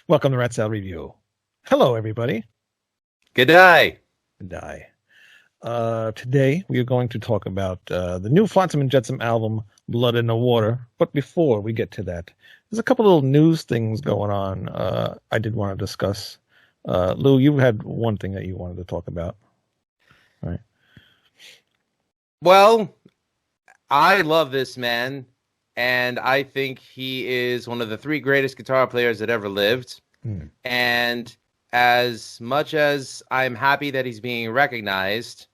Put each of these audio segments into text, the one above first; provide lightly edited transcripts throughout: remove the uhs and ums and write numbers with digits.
Welcome to Rat Salad Review. Hello, everybody. Good day. Good day. Today, we are going to talk about the new Flotsam and Jetsam album, Blood in the Water. But before we get to that, there's a couple little news things going on I did want to discuss. Lou, you had one thing that you wanted to talk about. All right. Well, I love this man, and I think he is one of the three greatest guitar players that ever lived. And as much as I'm happy that he's being recognized,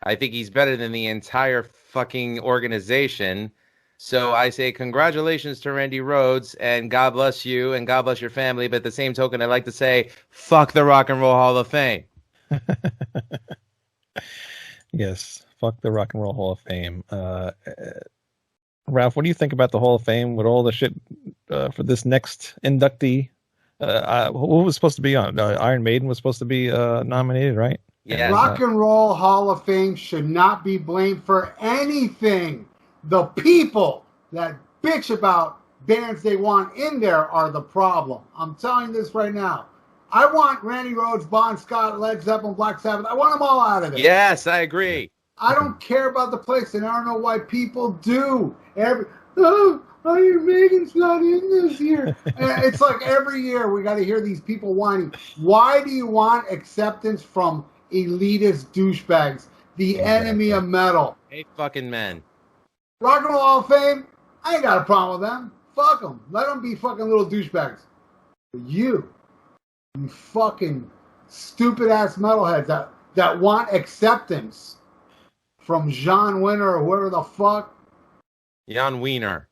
I think he's better than the entire fucking organization. So I say congratulations to Randy Rhoads, and God bless you, and God bless your family. But at the same token, I'd like to say, fuck the Rock and Roll Hall of Fame. Yes, fuck the Rock and Roll Hall of Fame. Ralph, what do you think about the Hall of Fame with all the shit for this next inductee? Who was supposed to be on? Iron Maiden was supposed to be nominated, right? Yeah. Rock and Roll Hall of Fame should not be blamed for anything. The people that bitch about bands they want in there are the problem. I'm telling you this right now. I want Randy Rhoads, Bon Scott, Led Zeppelin, Black Sabbath. I want them all out of it. Yes, I agree. I don't care about the place, and I don't know why people do. Iron Maiden's not in this year. And it's like every year we got to hear these people whining. Why do you want acceptance from elitist douchebags, the enemy of metal? Hey, fucking men. Rock and Roll Hall of Fame, I ain't got a problem with them. Fuck them. Let them be fucking little douchebags. But you fucking stupid-ass metalheads that want acceptance from John Winter or whoever the fuck. Jan Wiener.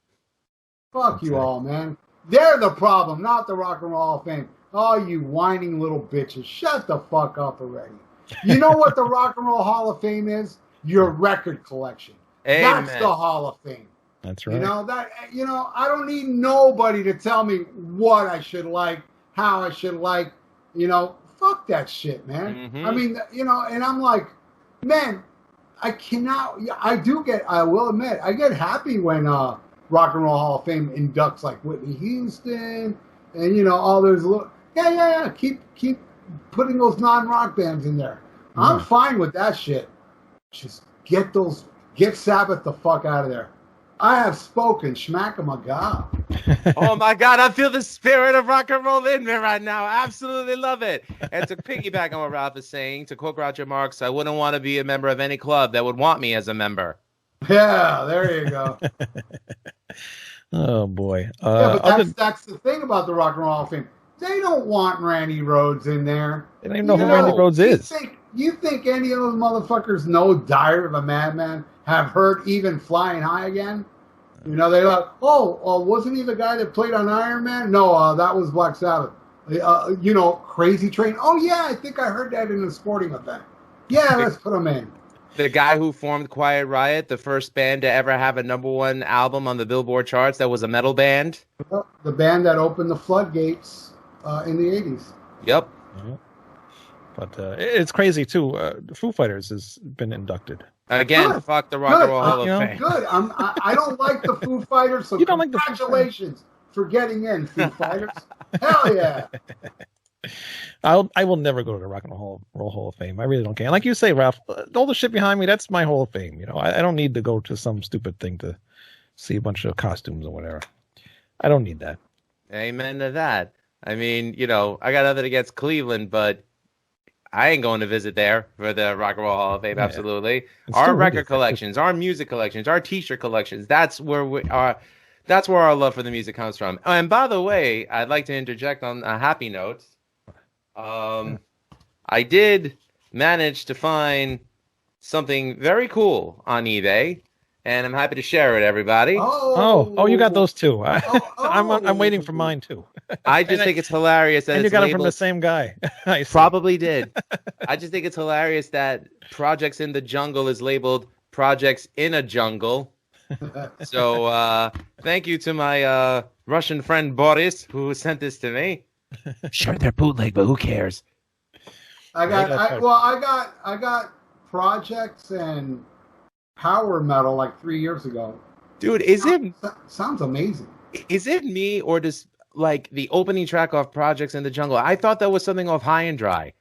Fuck you all, man. They're the problem, not the Rock and Roll Hall of Fame. Oh, you whining little bitches. Shut the fuck up already. You know what the Rock and Roll Hall of Fame is? Your record collection. Amen. That's the Hall of Fame. That's right. I don't need nobody to tell me what I should like, how I should like, fuck that shit, man. Mm-hmm. I mean, and I'm like, man, I will admit, I get happy when Rock and Roll Hall of Fame inducts like Whitney Houston and, all those little, keep putting those non-rock bands in there. Mm-hmm. I'm fine with that shit. Just get Sabbath the fuck out of there. I have spoken. Schmack my God. Oh my God, I feel the spirit of rock and roll in me right now. I absolutely love it. And to piggyback on what Ralph is saying, to quote Groucho Marx, I wouldn't want to be a member of any club that would want me as a member. Yeah, there you go. Oh boy. But that's the thing about the Rock and Roll Hall of Fame. They don't want Randy Rhoads in there. They don't even know who Randy Rhoads is. You think any of those motherfuckers know Diary of a Madman? Have heard Even Flying High Again? They're like, wasn't he the guy that played on Iron Man? No, that was Black Sabbath. Crazy Train. Oh, yeah, I think I heard that in a sporting event. Yeah, let's put him in. The guy who formed Quiet Riot, the first band to ever have a #1 album on the Billboard charts that was a metal band. The band that opened the floodgates in the 80s. Yep. Mm-hmm. But it's crazy, too. Foo Fighters has been inducted. Again, good. Fuck the Rock and Roll Hall of Fame. Good. I don't like the Foo Fighters, so congratulations for getting in, Foo Fighters. Hell yeah. I will never go to the Rock and Roll Hall of Fame. I really don't care. And like you say, Ralph, all the shit behind me, that's my Hall of Fame. I don't need to go to some stupid thing to see a bunch of costumes or whatever. I don't need that. Amen to that. I mean, I got nothing against Cleveland, but I ain't going to visit there for the Rock and Roll Hall of Fame. Yeah. Absolutely. Our record collections, our music collections, our T-shirt collections. That's where we are. That's where our love for the music comes from. And by the way, I'd like to interject on a happy note. I did manage to find something very cool on eBay, and I'm happy to share it, everybody. Oh, you got those too. I'm waiting for mine too. I just think it's hilarious that and you got them from the same guy. Probably did. I just think it's hilarious that Projects in the Jungle is labeled Projects in a Jungle, So thank you to my Russian friend Boris who sent this to me. Sure, they're bootleg, but who cares? I got Projects and Power Metal like 3 years ago. Dude, sounds amazing. Is it me or does like the opening track off Projects in the Jungle? I thought that was something off High and Dry.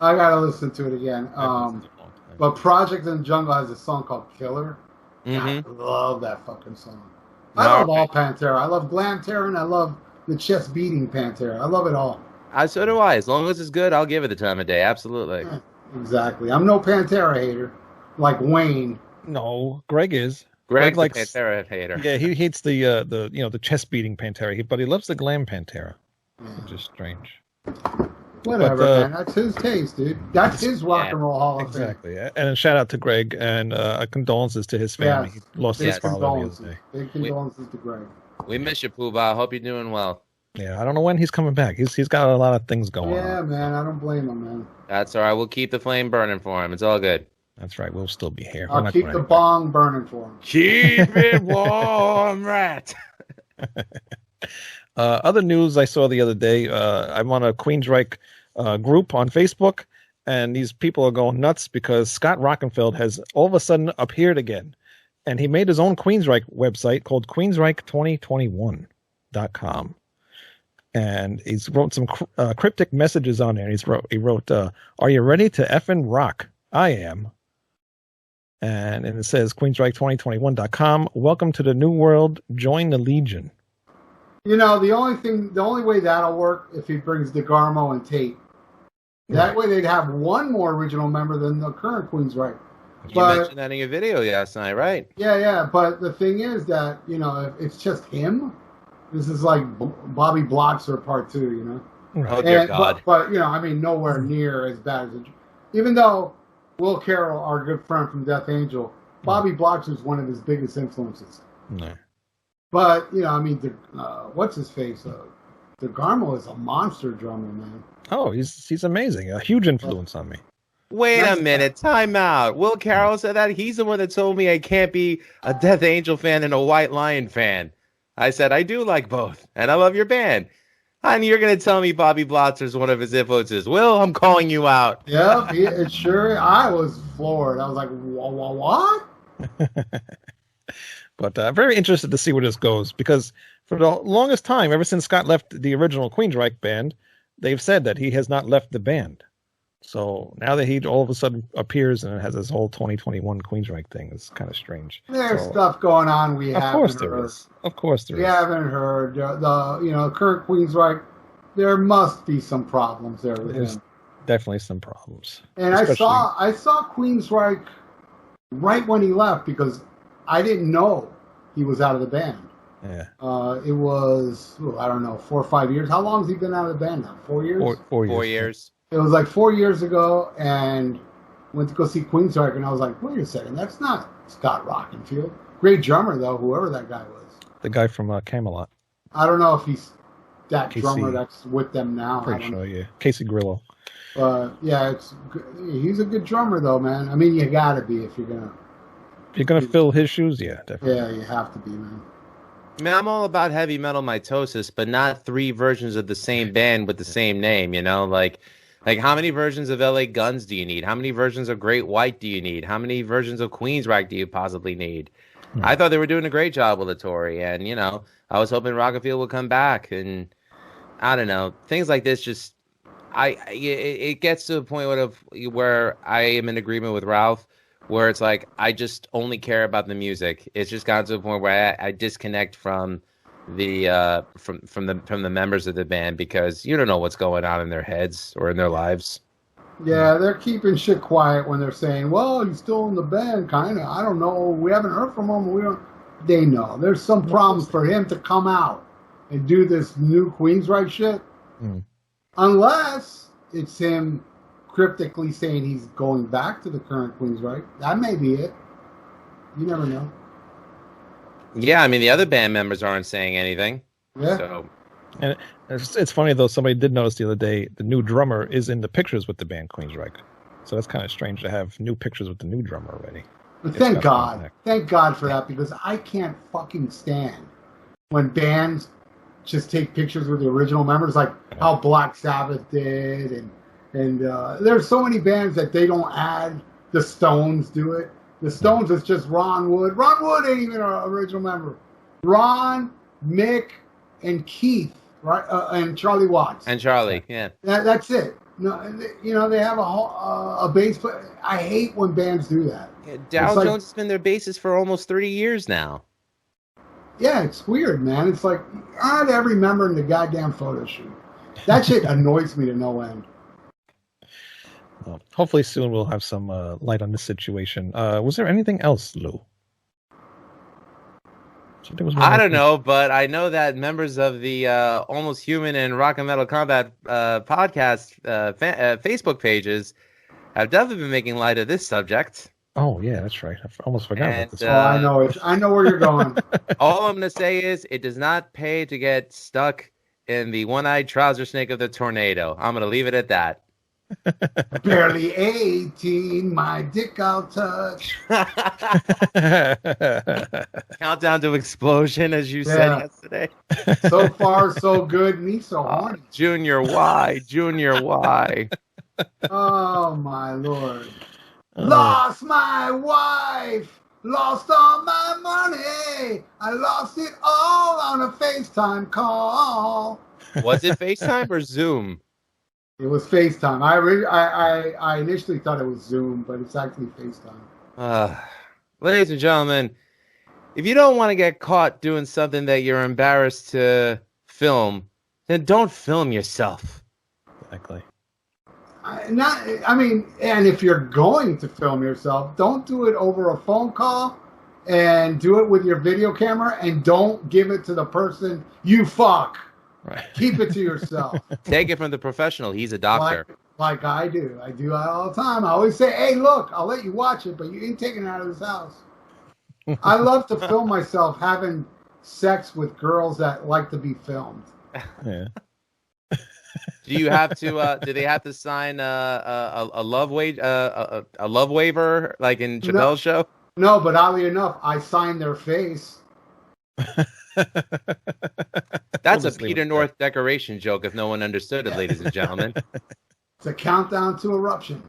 I gotta listen to it again. But Project in the Jungle has a song called Killer. I love that fucking song. I love all Pantera. I love glam Terror and I love the chest beating Pantera. I love it all. So do I. As long as it's good, I'll give it the time of day. Absolutely. Exactly. I'm no Pantera hater like Wayne. No, Greg is. Greg likes Pantera hater. Yeah, he hates the chest beating Pantera, but he loves the glam Pantera, which is strange. Whatever, man. That's his taste, dude. That's his rock and roll hall of fame. Exactly. And a shout out to Greg and condolences to his family. Yes. He lost his father the other day. Big condolences to Greg. We miss you, Pooh-Bah. Hope you're doing well. Yeah, I don't know when he's coming back. He's got a lot of things going on. Yeah, man. I don't blame him, man. That's all right. We'll keep the flame burning for him. It's all good. That's right. We'll still be here. I'll keep the bong burning for him. Keep it warm, rat. Other news I saw the other day. I'm on a Queensryche group on Facebook, and these people are going nuts because Scott Rockenfeld has all of a sudden appeared again, and he made his own Queensryche website called queensryche2021.com, and he's wrote some cryptic messages on there. He wrote, "Are you ready to effing rock? I am." And it says queensryche2021.com. Welcome to the new world. Join the Legion. You know, the only way that'll work if he brings DeGarmo and Tate. That way they'd have one more original member than the current Queensryche. You mentioned that in your video last night, right? Yeah. But the thing is that, you know, if it's just him, this is like Bobby Bloxer part 2, you know? Right. Oh, dear God. But, you know, I mean, nowhere near as bad as it. Even though Will Carroll, our good friend from Death Angel, Bobby Bloxer is one of his biggest influences. No. But, you know, I mean, what's his face? DeGarmo is a monster drummer, man. Oh, he's amazing. A huge influence on me. Wait a minute. Time out. Will Carroll said that? He's the one that told me I can't be a Death Angel fan and a White Lion fan. I said, I do like both, and I love your band. And you're going to tell me Bobby Blotzer is one of his influences. Will, I'm calling you out. Yeah, it sure. I was floored. I was like, what? But I'm very interested to see where this goes, because for the longest time, ever since Scott left the original Queensryche band, they've said that he has not left the band. So now that he all of a sudden appears and has this whole 2021 Queensryche thing, it's kind of strange. There's stuff going on we haven't heard. Of course there is. We haven't heard. The current Queensryche, there must be some problems there with him. Definitely some problems. And I saw Queensryche right when he left because I didn't know he was out of the band. Yeah. It was, I don't know, 4 or 5 years. How long has he been out of the band now? 4 years? 4 years. It was like 4 years ago, and went to go see Queensryche, and I was like, wait a second, that's not Scott Rockenfield. Great drummer, though, whoever that guy was. The guy from Camelot. I don't know if he's that drummer that's with them now. Pretty sure, yeah. Casey Grillo. Yeah, he's a good drummer, though, man. I mean, you got to be if you're going to... If you're going to fill his shoes, yeah, definitely. Yeah, you have to be, man. I mean, I'm all about heavy metal mitosis, but not 3 versions of the same band with the same name, you know? Like how many versions of LA Guns do you need? How many versions of Great White do you need? How many versions of Queensryche do you possibly need? I thought they were doing a great job with Latore, and, you know, I was hoping Rockenfield would come back, and I don't know. Things like this just, it gets to a point where I am in agreement with Ralph, where it's like, I just only care about the music. It's just gotten to a point where I disconnect from the from the members of the band, because you don't know what's going on in their heads or in their lives. Yeah, they're keeping shit quiet when they're saying, well, he's still in the band, kind of. I don't know. We haven't heard from him. They know. There's some problems for him to come out and do this new Queensryche shit. Unless it's him cryptically saying he's going back to the current Queensryche. That may be it. You never know. Yeah, I mean, the other band members aren't saying anything. Yeah. So. And it's funny, though, somebody did notice the other day, the new drummer is in the pictures with the band Queensryche. So that's kind of strange to have new pictures with the new drummer already. But it's thank got God. contact. Thank God for that, because I can't fucking stand when bands just take pictures with the original members, like how Black Sabbath did, and there's so many bands that they don't add. The Stones do it. The Stones is just Ron Wood. Ron Wood ain't even an original member. Ron, Mick, and Keith, right, and Charlie Watts. And Charlie, yeah. That's it. No, they have a bass player. I hate when bands do that. Yeah, Daryl Jones has been their bassist for almost 30 years now. Yeah, it's weird, man. It's like not every member in the goddamn photo shoot. That shit annoys me to no end. Well, hopefully soon we'll have some light on this situation. Was there anything else, Lou? I don't know, but I know that members of the Almost Human and Rock and Metal Combat podcast Facebook pages have definitely been making light of this subject. Oh yeah, that's right. I almost forgot about this. I know it. I know where you're going. All I'm going to say is it does not pay to get stuck in the one-eyed trouser snake of the tornado. I'm going to leave it at that. Barely 18, my dick I'll touch. Countdown to explosion, as you said yesterday. So far, so good. Me so horny. Junior Y, Junior Y. Oh my Lord. Lost my wife. Lost all my money. I lost it all on a FaceTime call. Was it FaceTime or Zoom? It was FaceTime. I initially thought it was Zoom, but it's actually FaceTime. Ladies and gentlemen, if you don't want to get caught doing something that you're embarrassed to film, then don't film yourself. Exactly. And if you're going to film yourself, don't do it over a phone call, and do it with your video camera, and don't give it to the person you fuck. Right. Keep it to yourself. Take it from the professional. He's a doctor. Like I do. I do that all the time. I always say, hey, look, I'll let you watch it, but you ain't taking it out of this house. I love to film myself having sex with girls that like to be filmed. Yeah. Do you have to? Do they have to sign a love waiver like in Chappelle's show? No, but oddly enough, I signed their face. That's a Peter North decoration joke if no one understood it, ladies and gentlemen. It's a countdown to eruption.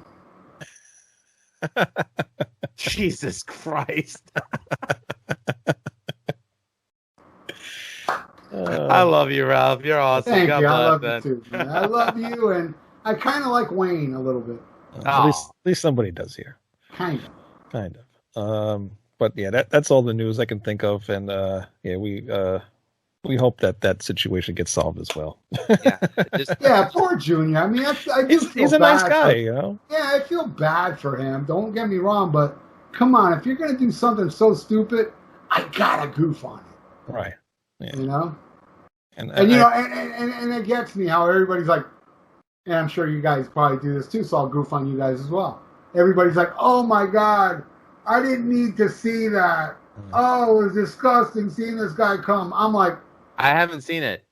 Jesus Christ. I love you, Ralph. You're awesome. Thank God you. I love bless, you too, man. I love you, and I kind of like Wayne a little bit. At least somebody does here. Kind of. But yeah, that's all the news I can think of, and we hope that situation gets solved as well. Yeah, poor Junior. I mean, he's a nice guy, you know. Yeah, I feel bad for him. Don't get me wrong, but come on, if you're gonna do something so stupid, I gotta goof on it. Right. Yeah. You know. And it gets me how everybody's like, and I'm sure you guys probably do this too, so I'll goof on you guys as well. Everybody's like, oh my God, I didn't need to see that. Oh, it was disgusting seeing this guy come. I'm like, I haven't seen it.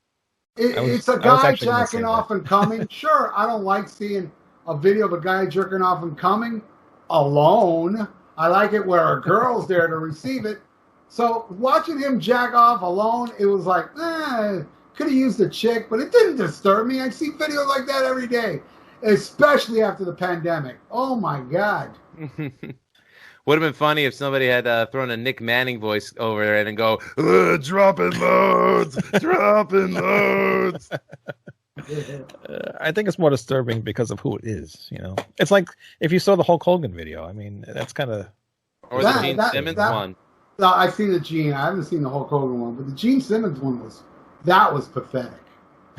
It's a guy jacking off and coming. Sure, I don't like seeing a video of a guy jerking off and coming alone. I like it where a girl's there to receive it. So watching him jack off alone, it was like, could have used a chick, but it didn't disturb me. I see videos like that every day, especially after the pandemic. Oh my God. Would have been funny if somebody had thrown a Nick Manning voice over it and go, dropping loads, dropping loads. I think it's more disturbing because of who it is, you know. It's like if you saw the Hulk Hogan video. I mean, that's kind of... Or the Gene Simmons one. No, I've seen the Gene. I haven't seen the Hulk Hogan one, but the Gene Simmons one was pathetic.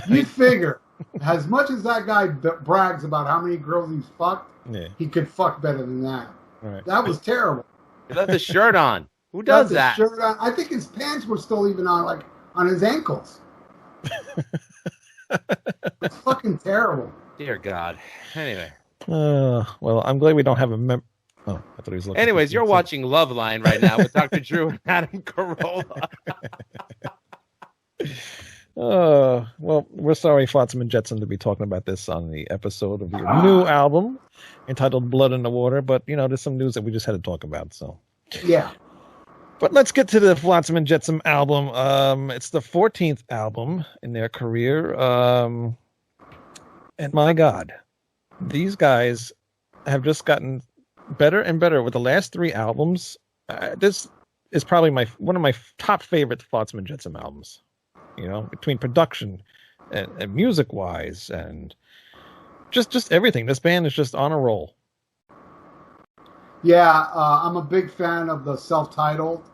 You figure, as much as that guy brags about how many girls he's fucked, he could fuck better than that. Right. That was terrible. He left the shirt on. Who does that? Shirt on. I think his pants were still even on, like on his ankles. It's fucking terrible. Dear God. Anyway. Well, I'm glad we don't have a Oh, I thought he was looking. Anyways, you're watching Love Line right now with Dr. Drew and Adam Carolla. Well, we're sorry, Flotsam and Jetsam, to be talking about this on the episode of your new album entitled Blood in the Water, but, you know, there's some news that we just had to talk about, so Yeah. But let's get to the Flotsam and Jetsam album. It's the 14th album in their career. And my God, these guys have just gotten better and better with the last 3 albums. This is probably one of my top favorite Flotsam and Jetsam albums. You know, between production and music wise and just everything. This band is just on a roll. Yeah, I'm a big fan of the self-titled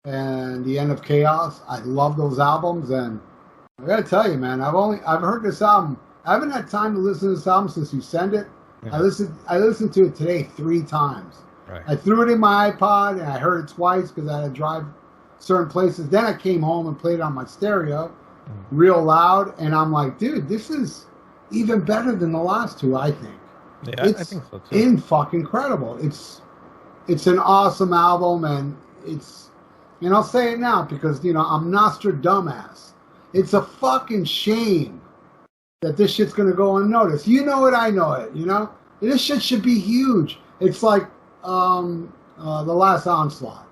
and the End of Chaos. I love those albums, and I gotta tell you, man, I've heard this album. I haven't had time to listen to this album since you sent it. Yeah. I listened to it today 3 times. Right. I threw it in my iPod and I heard it twice because I had to drive certain places. Then I came home and played it on my stereo, real loud, and I'm like, dude, this is even better than the last 2. I think. Yeah, I think so too. Fucking incredible. It's an awesome album, and I'll say it now because, I'm Nostradamus. It's a fucking shame that this shit's going to go unnoticed. You know it, I know it, This shit should be huge. It's like The Last Onslaught.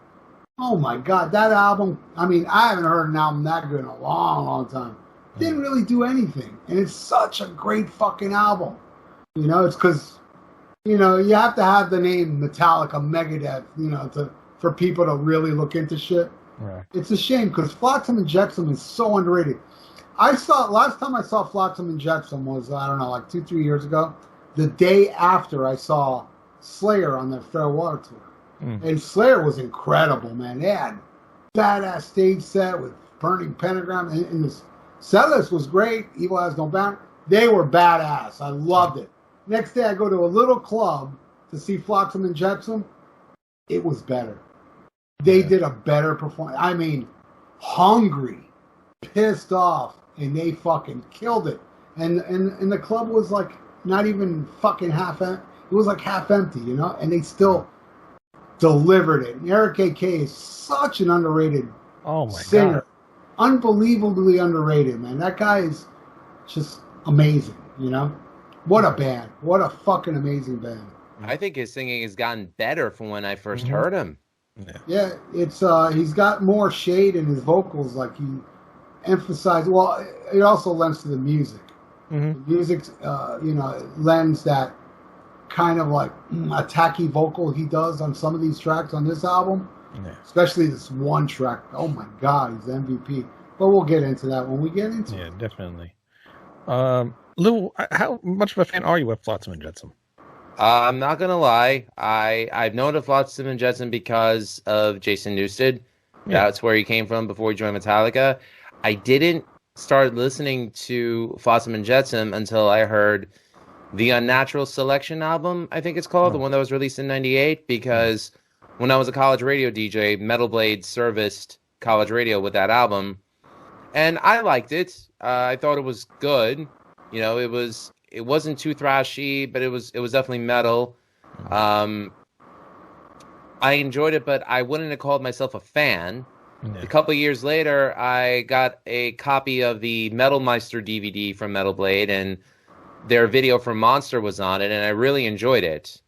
Oh my God, that album, I haven't heard an album that good in a long, long time. Didn't really do anything, and it's such a great fucking album. It's because, you have to have the name Metallica, Megadeth, for people to really look into shit. Right. It's a shame because Flotsam and Jetsam is so underrated. Last time I saw Flotsam and Jetsam was, I don't know, like 2-3 years ago. The day after I saw Slayer on their farewell tour. And Slayer was incredible, man. They had badass stage set with burning pentagram, and this set list was great. Evil Has No Bound. They were badass. I loved it. Next day I go to a little club to see Flotsam and Jetsam. It was better. They did a better performance. Hungry, pissed off, and they fucking killed it. And the club was like not even fucking half empty. It was like half empty, and they still delivered it. And Eric A.K. is such an underrated singer. God. Unbelievably underrated, man. That guy is just amazing, What a band. What a fucking amazing band. I think his singing has gotten better from when I first heard him. Yeah, it's he's got more shade in his vocals, like he emphasized. Well, it also lends to the music. The music, lends that kind of like attacky vocal he does on some of these tracks on this album. Yeah. Especially this one track. Oh my God, he's MVP. But we'll get into that when we get into it. Yeah, definitely. Lou, how much of a fan are you of Flotsam and Jetsam? I'm not gonna lie. I've known of Flotsam and Jetsam because of Jason Newsted. Yeah. That's where he came from before he joined Metallica. I didn't start listening to Flotsam and Jetsam until I heard the Unnatural Selection album, I think it's called, the one that was released in '98, because when I was a college radio DJ, Metal Blade serviced college radio with that album, and I liked it. I thought it was good. It wasn't too thrashy, but it was definitely metal. I enjoyed it, but I wouldn't have called myself a fan. Yeah. A couple of years later, I got a copy of the Metal Meister DVD from Metal Blade, and their video for Monster was on it, and I really enjoyed it.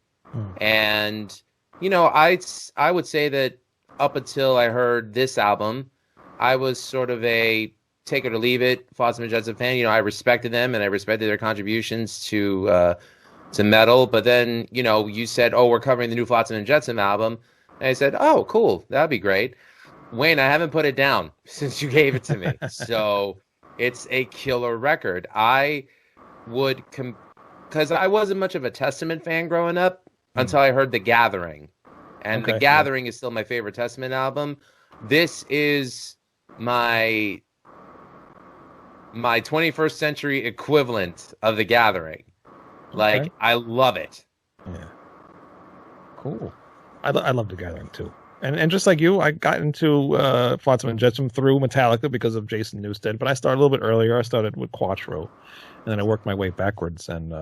And, I would say that up until I heard this album, I was sort of a take it or leave it Flotsam and Jetsam fan. I respected them, and I respected their contributions to metal. But then, you said, oh, we're covering the new Flotsam and Jetsam album. And I said, oh, cool. That'd be great. Wayne, I haven't put it down since you gave it to me. So it's a killer record. I would, because I wasn't much of a Testament fan growing up until I heard The Gathering. And The Gathering is still my favorite Testament album. This is my 21st century equivalent of The Gathering. Like, I love it. Yeah. Cool. I love The Gathering too. And just like you, I got into Flotsam and Jetsam through Metallica because of Jason Newsted, but I started a little bit earlier. I started with Quattro, and then I worked my way backwards. And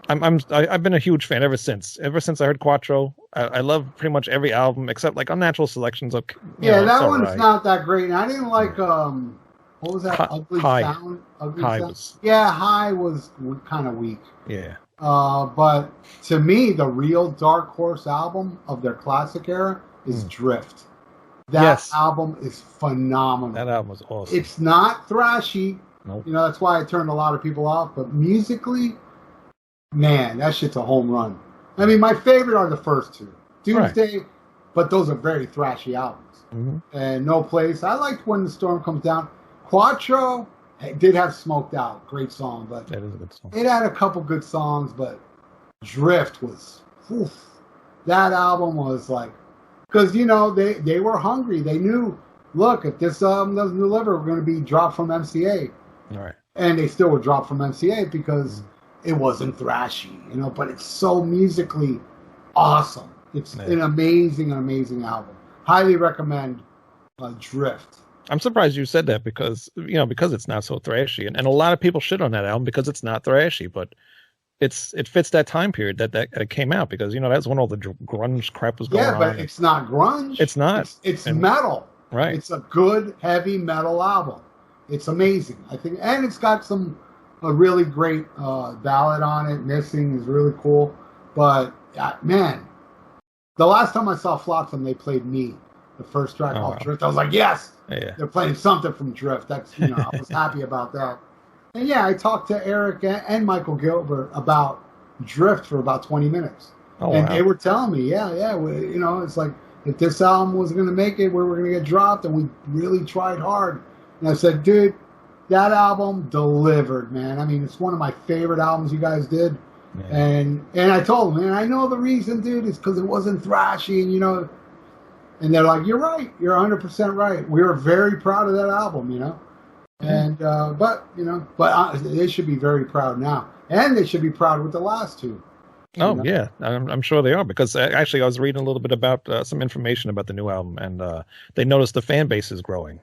I've been a huge fan ever since. Ever since I heard Quattro, I love pretty much every album except like Unnatural Selections. That one's not that great. And I didn't like what was that? Ugly Sound. High was kind of weak. Yeah. But to me, the real Dark Horse album of their classic era is Drift. That album is phenomenal. That album was awesome. It's not thrashy. Nope. You know, that's why I turned a lot of people off. But musically, man, that shit's a home run. I mean, my favorite are the first two. Doomsday, but those are very thrashy albums. And No Place. I liked When the Storm Comes Down. Quattro did have Smoked Out. Great song. But that is a good song. It had a couple good songs, but Drift was... Oof, that album was like... Because, you know, they were hungry. They knew, look, if this album doesn't deliver, we're going to be dropped from MCA. Right. And they still were dropped from MCA because it wasn't thrashy, you know, but it's so musically awesome. It's an amazing album. Highly recommend Drift. I'm surprised you said that because it's not so thrashy. And a lot of people shit on that album because it's not thrashy, but it fits that time period that came out because, you know, that's when all the grunge crap was going on. Yeah, but it's not grunge. It's not. It's metal. Right. It's a good, heavy metal album. It's amazing, I think. And it's got a really great ballad on it. Missing is really cool. But, man, the last time I saw Flotsam, they played Me, the first track off Drift. I was like, yes, they're playing something from Drift. That's, you know, I was happy about that. And yeah, I talked to Eric and Michael Gilbert about Drift for about 20 minutes. They were telling me, you know, it's like if this album was going to make it, we were going to get dropped, and we really tried hard. And I said, dude, that album delivered, man. I mean, it's one of my favorite albums you guys did. Yeah. And I told them, man, I know the reason, dude, is because it wasn't thrashy, and, you know. And they're like, you're right. You're 100% right. We were very proud of that album, you know. And but they should be very proud now, and they should be proud with the last two. Oh, know? Yeah, I'm sure they are, because actually I was reading a little bit about some information about the new album, and they noticed the fan base is growing,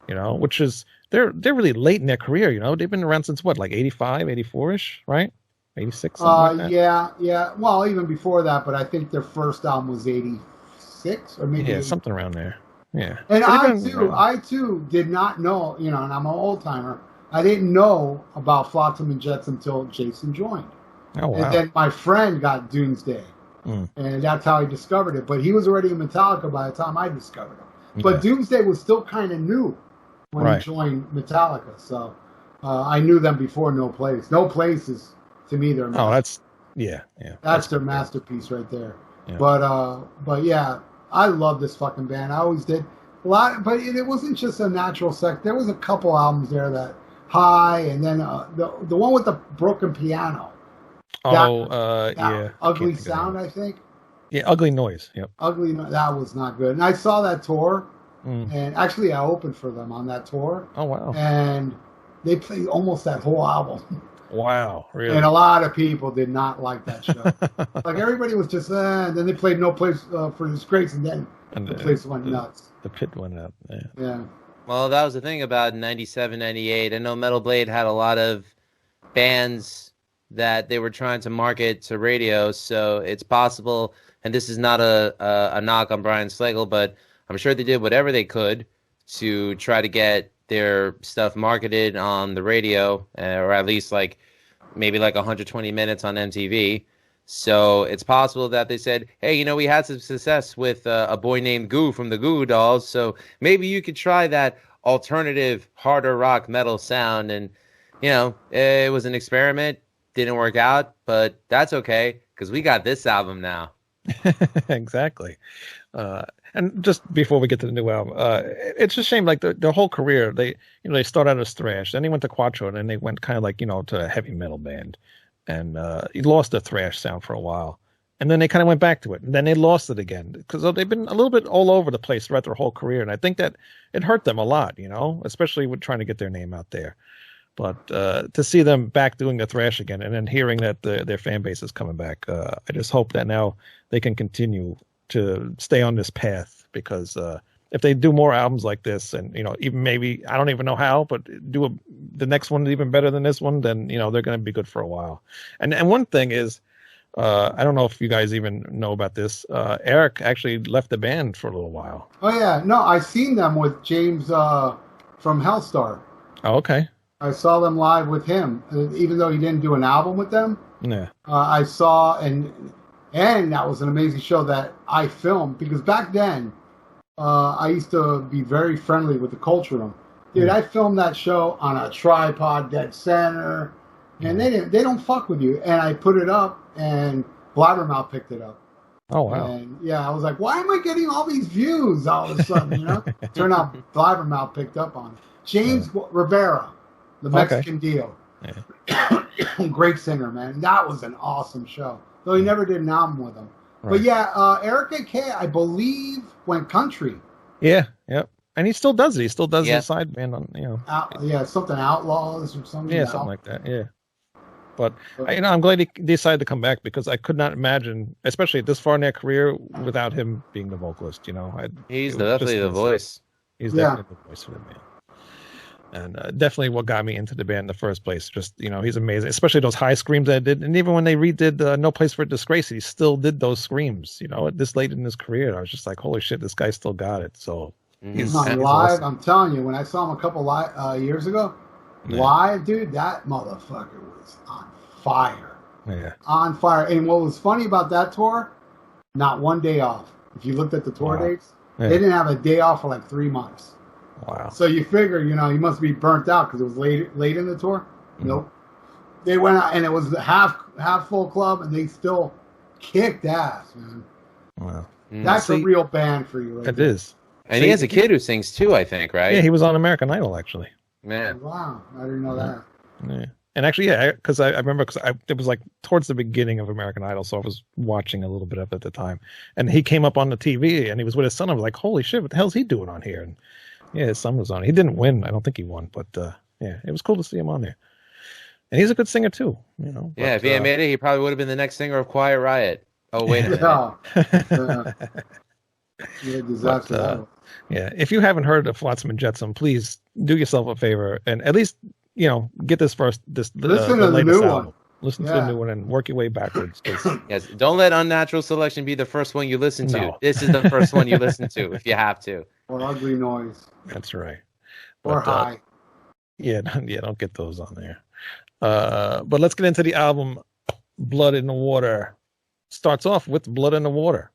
you know, which is they're really late in their career, you know. They've been around since what, like 85, 84-ish, right? 86, something like that. Yeah. Well, even before that, but I think their first album was 86 or maybe something around there. Yeah. And I too did not know, you know, and I'm an old timer. I didn't know about Flotsam and Jetsam until Jason joined. Oh, wow. And then my friend got Doomsday. And that's how he discovered it. But he was already in Metallica by the time I discovered him. But Doomsday was still kind of new when he joined Metallica. So I knew them before No Place. No Place is, to me, their masterpiece. That's their masterpiece right there. Yeah. But yeah, I love this fucking band. I always did. But it wasn't just a natural sect. There was a couple albums there that High, and then the one with the broken piano. Ugly Sound, I think. Yeah, Ugly Noise. Yep. Ugly. That was not good. And I saw that tour, and actually I opened for them on that tour. Oh wow! And they played almost that whole album. Wow, really? And a lot of people did not like that show. Like everybody was just, and then they played No Place for Disgrace, and then the place went nuts. The pit went out. Yeah. Well, that was the thing about 97, 98. I know Metal Blade had a lot of bands that they were trying to market to radio, so it's possible, and this is not a knock on Brian Slagle, but I'm sure they did whatever they could to try to get their stuff marketed on the radio, or at least maybe 120 minutes on MTV. So it's possible that they said, hey, you know, we had some success with a boy named Goo from the Goo Dolls, so maybe you could try that alternative, harder rock metal sound. And, you know, it was an experiment, didn't work out, but that's okay, because we got this album now. Exactly. And just before we get to the new album, it's a shame, like their whole career, they start out as thrash, then they went to Quattro, and then they went kind of to a heavy metal band, and he lost the thrash sound for a while, and then they kind of went back to it, and then they lost it again, because they've been a little bit all over the place throughout their whole career, and I think that it hurt them a lot, you know, especially with trying to get their name out there. But to see them back doing the thrash again, and then hearing that their fan base is coming back, I just hope that now they can continue to stay on this path, because if they do more albums like this, and, you know, even maybe, I don't even know how, but do the next one even better than this one, then, you know, they're going to be good for a while. And one thing is, I don't know if you guys even know about this, Eric actually left the band for a little while. Oh yeah, no, I seen them with James from Hellstar. Oh, okay. I saw them live with him, even though he didn't do an album with them. Yeah. I saw, and And that was an amazing show that I filmed because back then I used to be very friendly with the Culture Room. Dude, I filmed that show on a tripod, dead center, and they don't fuck with you. And I put it up, and Blabbermouth picked it up. Oh wow! And yeah, I was like, why am I getting all these views all of a sudden? You know, turned out Blabbermouth picked up on it. James Rivera, the Mexican deal, great singer, man. That was an awesome show. Though he never did an album with him. Right. But yeah, Eric A.K., I believe, went country. Yeah, yep. And he still does it. He still does the side band on, something Outlaws or something. Yeah, something like that, yeah. But, I'm glad he decided to come back because I could not imagine, especially this far in their career, without him being the vocalist, He's definitely the voice. He's definitely the voice for the band. And definitely what got me into the band in the first place. Just, he's amazing, especially those high screams that I did. And even when they redid No Place for Disgrace, he still did those screams, this late in his career. I was just like, holy shit, this guy still got it. So he's live. Awesome. I'm telling you, when I saw him a couple years ago, live, dude, that motherfucker was on fire. Yeah. On fire. And what was funny about that tour, not one day off. If you looked at the tour dates, they didn't have a day off for like 3 months. Wow. So you figure, he must be burnt out because it was late in the tour. Nope. They went out and it was a half full club and they still kicked ass, man. Wow. That's a real band for you. It is. And he has a kid who sings too, I think, right? Yeah, he was on American Idol, actually. Man. Wow. I didn't know that. Yeah. And actually, because I remember, it was like towards the beginning of American Idol, so I was watching a little bit of it at the time. And he came up on the TV and he was with his son. I was like, holy shit, what the hell's he doing on here? And yeah, his son was on. He didn't win. I don't think he won, but it was cool to see him on there. And he's a good singer too, But, if he had made it, he probably would have been the next singer of Quiet Riot. Oh, wait a minute. If you haven't heard of Flotsam and Jetsam, please do yourself a favor and at least, get this listen to the new album. one. Listen to the new one and work your way backwards. Yes, don't let Unnatural Selection be the first one you listen to. No. This is the first one you listen to if you have to. Or Ugly Noise. That's right. Or High. Don't get those on there. But let's get into the album, Blood in the Water. Starts off with Blood in the Water.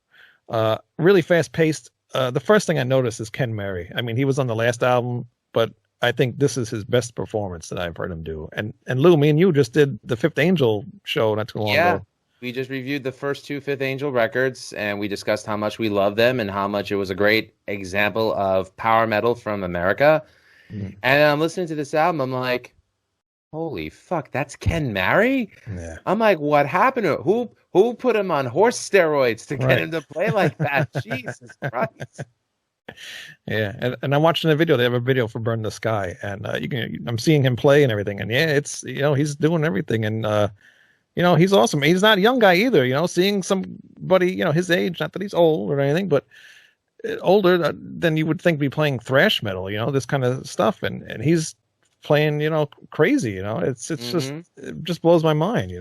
Really fast-paced. The first thing I noticed is Ken Mary. I mean, he was on the last album, but I think this is his best performance that I've heard him do. And Lou, me and you just did the Fifth Angel show not too long ago. We just reviewed the first two Fifth Angel records, and we discussed how much we love them and how much it was a great example of power metal from America. Mm. And I'm listening to this album, I'm like, holy fuck, that's Ken Mary? Yeah. I'm like, what happened to him? Who put him on horse steroids to get him to play like that? Jesus Christ. Yeah, and I'm watching a video. They have a video for Burn the Sky, and I'm seeing him play and everything. And it's he's doing everything, and he's awesome. He's not a young guy either. Seeing somebody his age, not that he's old or anything, but older than you would think be playing thrash metal. This kind of stuff, and he's playing crazy. It's just it just blows my mind.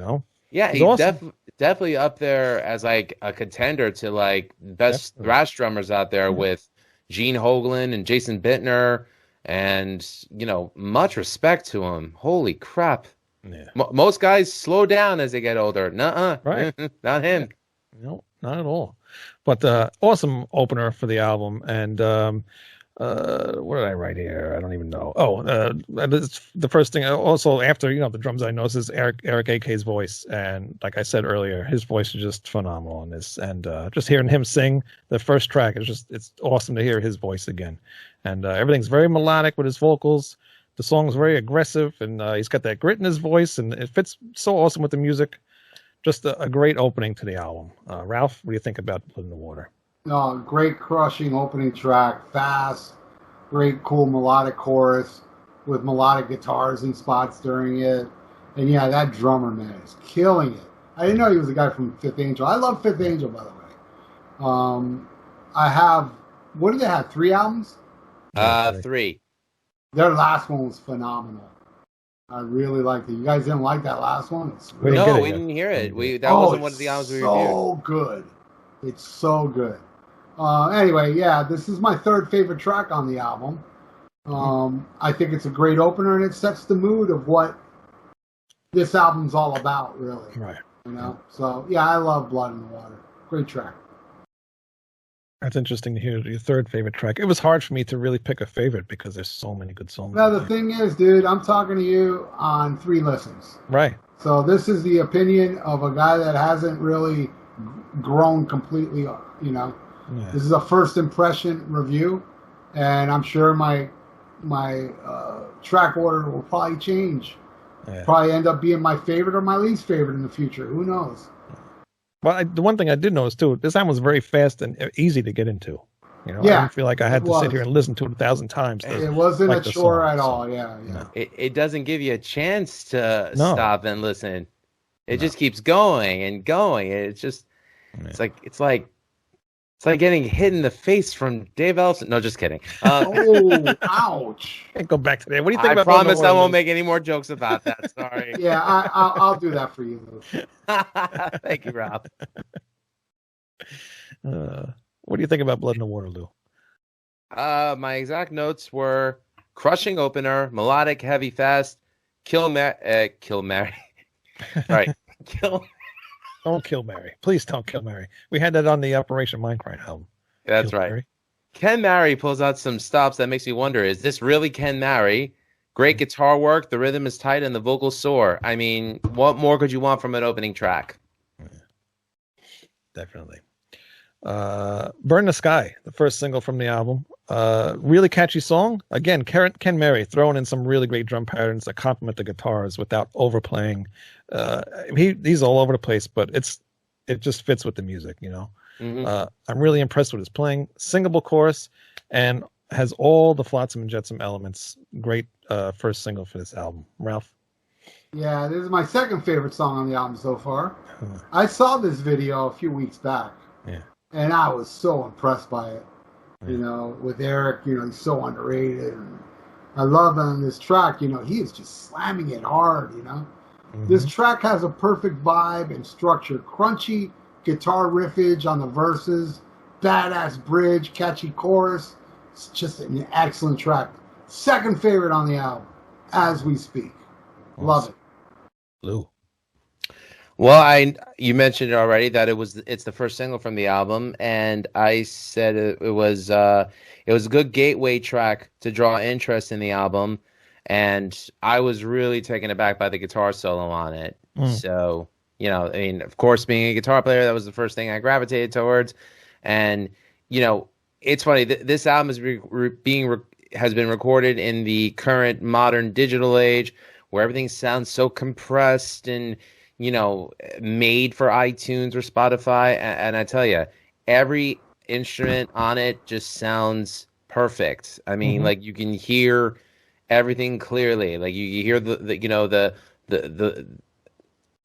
Yeah, he's awesome. Definitely up there as like a contender to like best thrash drummers out there with Gene Hoglan and Jason Bittner, and much respect to him. Holy crap! Yeah. Most guys slow down as they get older. Nuh-uh. Right? Not him. No, not at all. But awesome opener for the album. And what did I write here? I don't even know. The first thing. Also, after the drums, I noticed is Eric A.K.'s voice, and like I said earlier, his voice is just phenomenal on this. And just hearing him sing the first track it's awesome to hear his voice again. And everything's very melodic with his vocals. The song's very aggressive, and he's got that grit in his voice, and it fits so awesome with the music. Just a great opening to the album. Ralph, what do you think about Blood in the Water? No, great crushing opening track, fast, great cool melodic chorus with melodic guitars in spots during it. And yeah, that drummer, man, is killing it. I didn't know he was the guy from Fifth Angel. I love Fifth Angel, by the way. I have, what do they have, 3 albums? 3. Their last one was phenomenal. I really liked it. You guys didn't like that last one? We didn't hear it. That wasn't one of the albums we reviewed. So good. It's so good. Anyway, yeah, this is my third favorite track on the album. I think it's a great opener, and it sets the mood of what this album's all about, really. Right. You know, so yeah, I love Blood in the Water. Great track. That's interesting to hear your third favorite track. It was hard for me to really pick a favorite because there's so many good songs. Well, the thing is, dude, I'm talking to you on 3 listens. Right. So this is the opinion of a guy that hasn't really grown completely, you know. Yeah. This is a first impression review, and I'm sure my track order will probably change. Yeah. Probably end up being my favorite or my least favorite in the future. Who knows? Well, the one thing I did notice too, this album was very fast and easy to get into. You know, I didn't feel like I had to sit here and listen to it 1,000 times. It wasn't a chore at all. Yeah. It doesn't give you a chance to stop and listen. It just keeps going and going. It's just, it's like getting hit in the face from Dave Ellefson. No, just kidding. Oh, ouch! Can't go back to that. What do you think about? I promise I won't make any more jokes about that. Sorry. Yeah, I'll do that for you, Lou. Thank you, Rob. What do you think about Blood in the Water, Lou? My exact notes were crushing opener, melodic, heavy, fast, kill Mary. Right. Don't kill Mary. Please don't kill Mary. We had that on the Operation Mindcrime album. That's right. Mary. Ken Mary pulls out some stops that makes me wonder, is this really Ken Mary? Great guitar work. The rhythm is tight and the vocals soar. I mean, what more could you want from an opening track? Yeah. Definitely. Burn the Sky, the first single from the album. Really catchy song. Again, Ken Mary throwing in some really great drum patterns that complement the guitars without overplaying. He's all over the place, but it just fits with the music, you know. Mm-hmm. I'm really impressed with his playing. Singable chorus, and has all the Flotsam and Jetsam elements. Great first single for this album. Ralph? Yeah, this is my second favorite song on the album so far. I saw this video a few weeks back. Yeah. And I was so impressed by it. You know, with Eric, you know, he's so underrated. And I love on this track, you know, he is just slamming it hard, you know. Mm-hmm. This track has a perfect vibe and structure. Crunchy guitar riffage on the verses, badass bridge, catchy chorus. It's just an excellent track. Second favorite on the album, as we speak. Awesome. Love it. Lou. Well, you mentioned it already that it's the first single from the album, and I said it was a good gateway track to draw interest in the album, and I was really taken aback by the guitar solo on it. So, you know, I mean, of course, being a guitar player, that was the first thing I gravitated towards, and you know, it's funny. This album is has been recorded in the current modern digital age, where everything sounds so compressed and, you know, made for iTunes or Spotify. And I tell you, every instrument on it just sounds perfect. I mean, like, you can hear everything clearly. Like, you hear the you know, the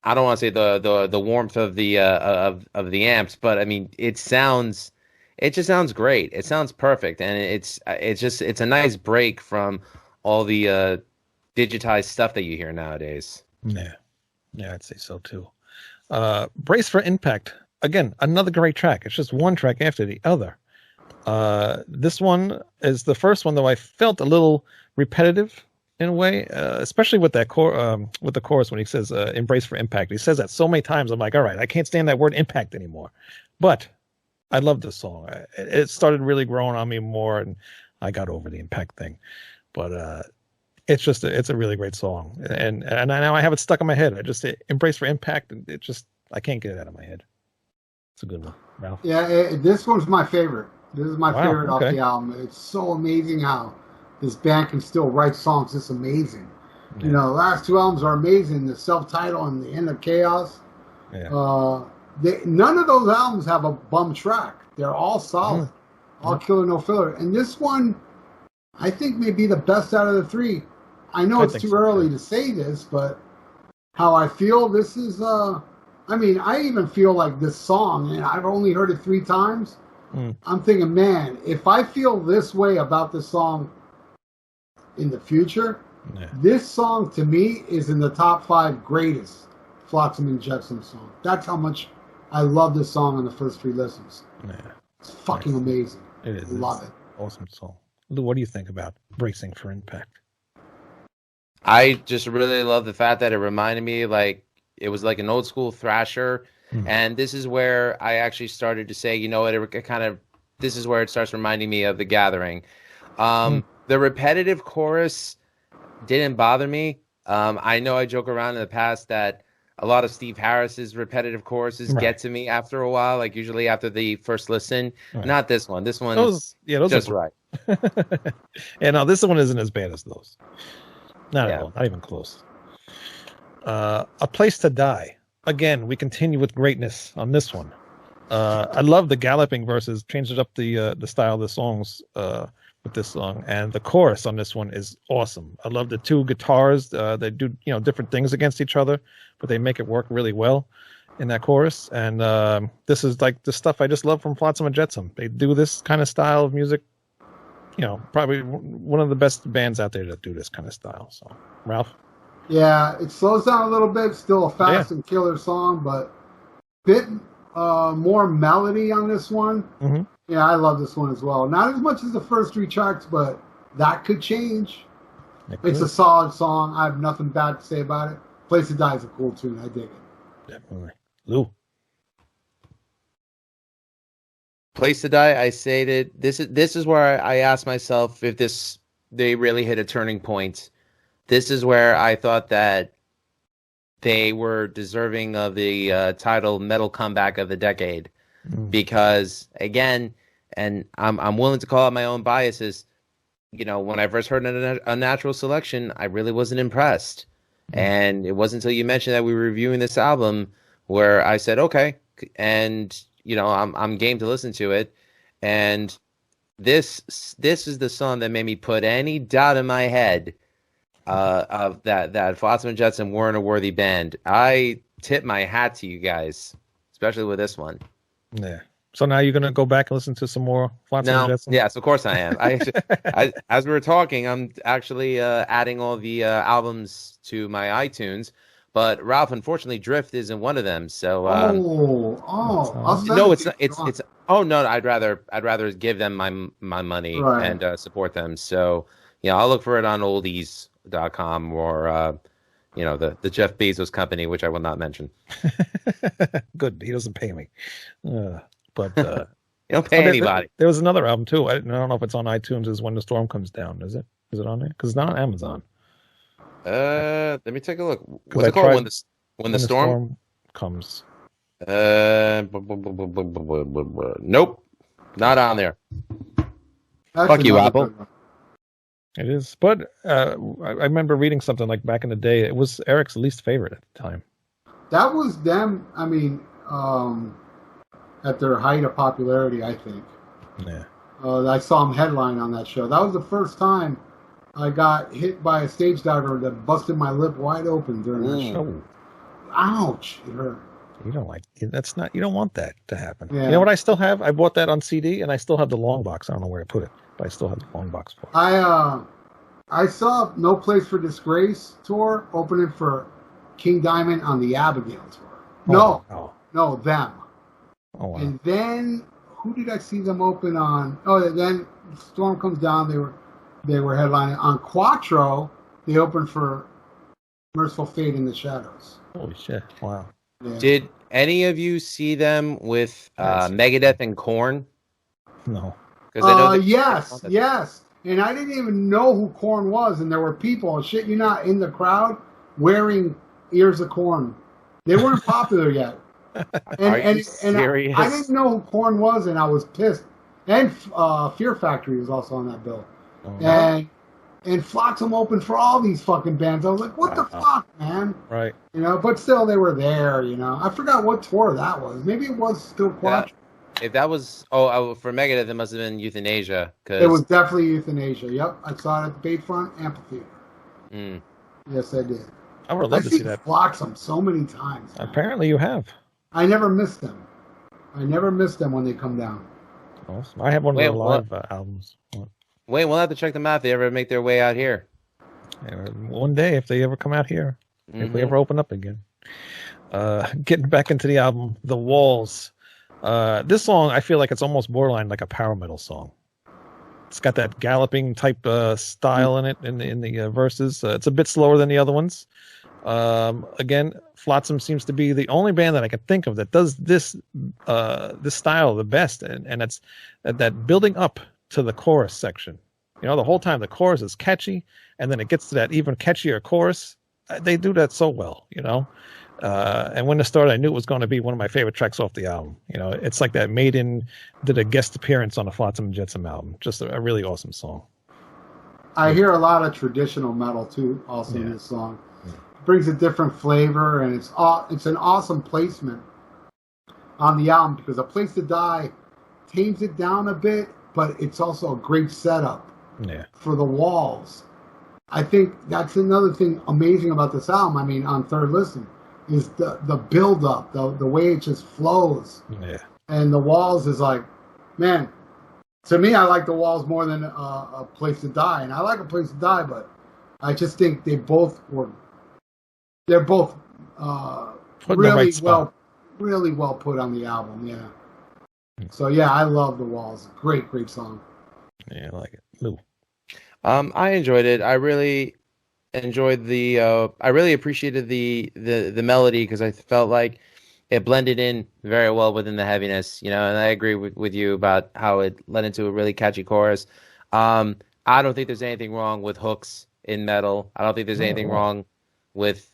I don't want to say the warmth of the amps, but I mean, it just sounds great. It sounds perfect. And it's a nice break from all the digitized stuff that you hear nowadays. Yeah, I'd say so too. Brace for Impact. Again, another great track. It's just one track after the other. This one is the first one, though I felt a little repetitive in a way, especially with that with the chorus when he says "Embrace for Impact." He says that so many times. I'm like, all right, I can't stand that word impact anymore. But I love this song. It started really growing on me more, and I got over the impact thing. But it's a really great song, and now I have it stuck in my head. I just say Embrace for Impact, and I can't get it out of my head. It's a good one, Ralph. Yeah, this one's my favorite. This is my favorite off the album. It's so amazing how this band can still write songs. It's amazing. Yeah. You know, the last 2 albums are amazing. The self-title and the End of Chaos. Yeah. None of those albums have a bum track. They're all solid, all killer, no filler. And this one, I think, may be the best out of the 3. I know it's too early to say this, but how I feel, this is, I mean, I even feel like this song, and I've only heard it 3 times. I'm thinking, man, if I feel this way about this song in the future, this song to me is in the top 5 greatest Flotsam and Jetsam song. That's how much I love this song on the first 3 listens. Yeah. It's fucking amazing. It is. Love it. Awesome song. Lou, what do you think about Bracing for Impact? I just really love the fact that it reminded me, like, it was like an old school thrasher. And this is where I actually started to say, you know what, this is where it starts reminding me of The Gathering. The repetitive chorus didn't bother me. I know I joke around in the past that a lot of Steve Harris's repetitive choruses get to me after a while, like usually after the first listen. Right. Not this one. This one those just right. Yeah, no, this one isn't as bad as those. Not at all. Not even close. A Place to Die. Again, we continue with greatness on this one. I love the galloping verses. Changed up the style of the songs with this song, and the chorus on this one is awesome. I love the two guitars. They do different things against each other, but they make it work really well in that chorus. And this is like the stuff I just love from Flotsam and Jetsam. They do this kind of style of music. Probably one of the best bands out there that do this kind of style. So, Ralph. Yeah, it slows down a little bit. Still a fast and killer song, but bit more melody on this one. Mm-hmm. Yeah, I love this one as well. Not as much as the first three tracks, but that could change. It's a solid song. I have nothing bad to say about it. Place to Die is a cool tune. I dig it. Definitely. Lou. Place to Die, I say that this is where I ask myself if they really hit a turning point. This is where I thought that they were deserving of the title Metal Comeback of the Decade. Because, again, and I'm willing to call out my own biases, when I first heard Unnatural Selection, I really wasn't impressed. And it wasn't until you mentioned that we were reviewing this album where I said, okay, and, I'm game to listen to it. And this is the song that made me put any doubt in my head of that Flotsam and Jetsam weren't a worthy band. I tip my hat to you guys, especially with this one. Yeah. So now you're gonna go back and listen to some more Flotsam and Jetsam? Yes, of course I am. I as we were talking, I'm actually adding all the albums to my iTunes. But Ralph, unfortunately, Drift isn't one of them. So no, it's not. It's oh no, I'd rather give them my money and support them. So I'll look for it on oldies.com or the Jeff Bezos company, which I will not mention. Good, he doesn't pay me. But you don't pay anybody. There was another album too. I don't know if it's on iTunes. Is When the Storm Comes Down. Is it? Is it on there? Because it's not on Amazon. Let me take a look. What's it called? When the storm comes. Nope, not on there. Fuck you, Apple. It is, but I remember reading something like back in the day. It was Eric's least favorite at the time. That was them. I mean, at their height of popularity, I think. Yeah. I saw him headline on that show. That was the first time I got hit by a stage diver that busted my lip wide open during that show. Ouch! It hurt. You don't like that's not. You don't want that to happen. Yeah. You know what I still have? I bought that on CD, and I still have the long box. I don't know where to put it, but I still have the long box for it. I saw No Place for Disgrace tour opening for King Diamond on the Abigail tour. No, them. Oh, wow. And then who did I see them open on? Oh, then Storm Comes Down. They were headlining on Quattro. They opened for Merciful Fate in the Shadows. Holy shit! Wow. Yeah. Did any of you see them with Megadeth and Korn? No. Yes. And I didn't even know who Korn was, and there were people, shit you not, in the crowd wearing ears of Korn. They weren't popular yet. Are you serious? I didn't know who Korn was, and I was pissed. And Fear Factory was also on that bill. Oh, and Flotsam opened for all these fucking bands. I was like, what the fuck, man? Right. But still they were there, I forgot what tour that was. Maybe it was still Quattro. If that was, for Megadeth, it must have been Euthanasia. It was definitely Euthanasia. Yep. I saw it at the Bayfront Amphitheater. Yes, I did. I would love to see that. Flotsam so many times. Man. Apparently you have. I never miss them. When they come down. Awesome. I have one of their live albums. Wait, we'll have to check them out if they ever make their way out here. One day, if they ever come out here. If we ever open up again. Getting back into the album, The Walls. This song, I feel like it's almost borderline like a power metal song. It's got that galloping type style in it in the verses. It's a bit slower than the other ones. Again, Flotsam seems to be the only band that I can think of that does this style the best, and it's that building up to the chorus section. The whole time the chorus is catchy, and then it gets to that even catchier chorus. They do that so well, And when it started, I knew it was going to be one of my favorite tracks off the album. It's like that Maiden did a guest appearance on the Flotsam and Jetsam album. Just a really awesome song. I hear a lot of traditional metal too, also in this song. It brings a different flavor, and it's an awesome placement on the album because A Place to Die tames it down a bit, but it's also a great setup for the walls. I think that's another thing amazing about this album. I mean, on third listen, is the build up, the way it just flows. Yeah. And the walls is like, man, to me, I like the walls more than A Place to Die, and I like A Place to Die, but I just think they're both really well put on the album. Yeah. So yeah, I love the walls. Great song. Yeah, I like it. Lou. I enjoyed it. I really enjoyed I really appreciated the melody because I felt like it blended in very well within the heaviness, and I agree with you about how it led into a really catchy chorus. I don't think there's anything wrong with hooks in metal. I don't think there's anything wrong with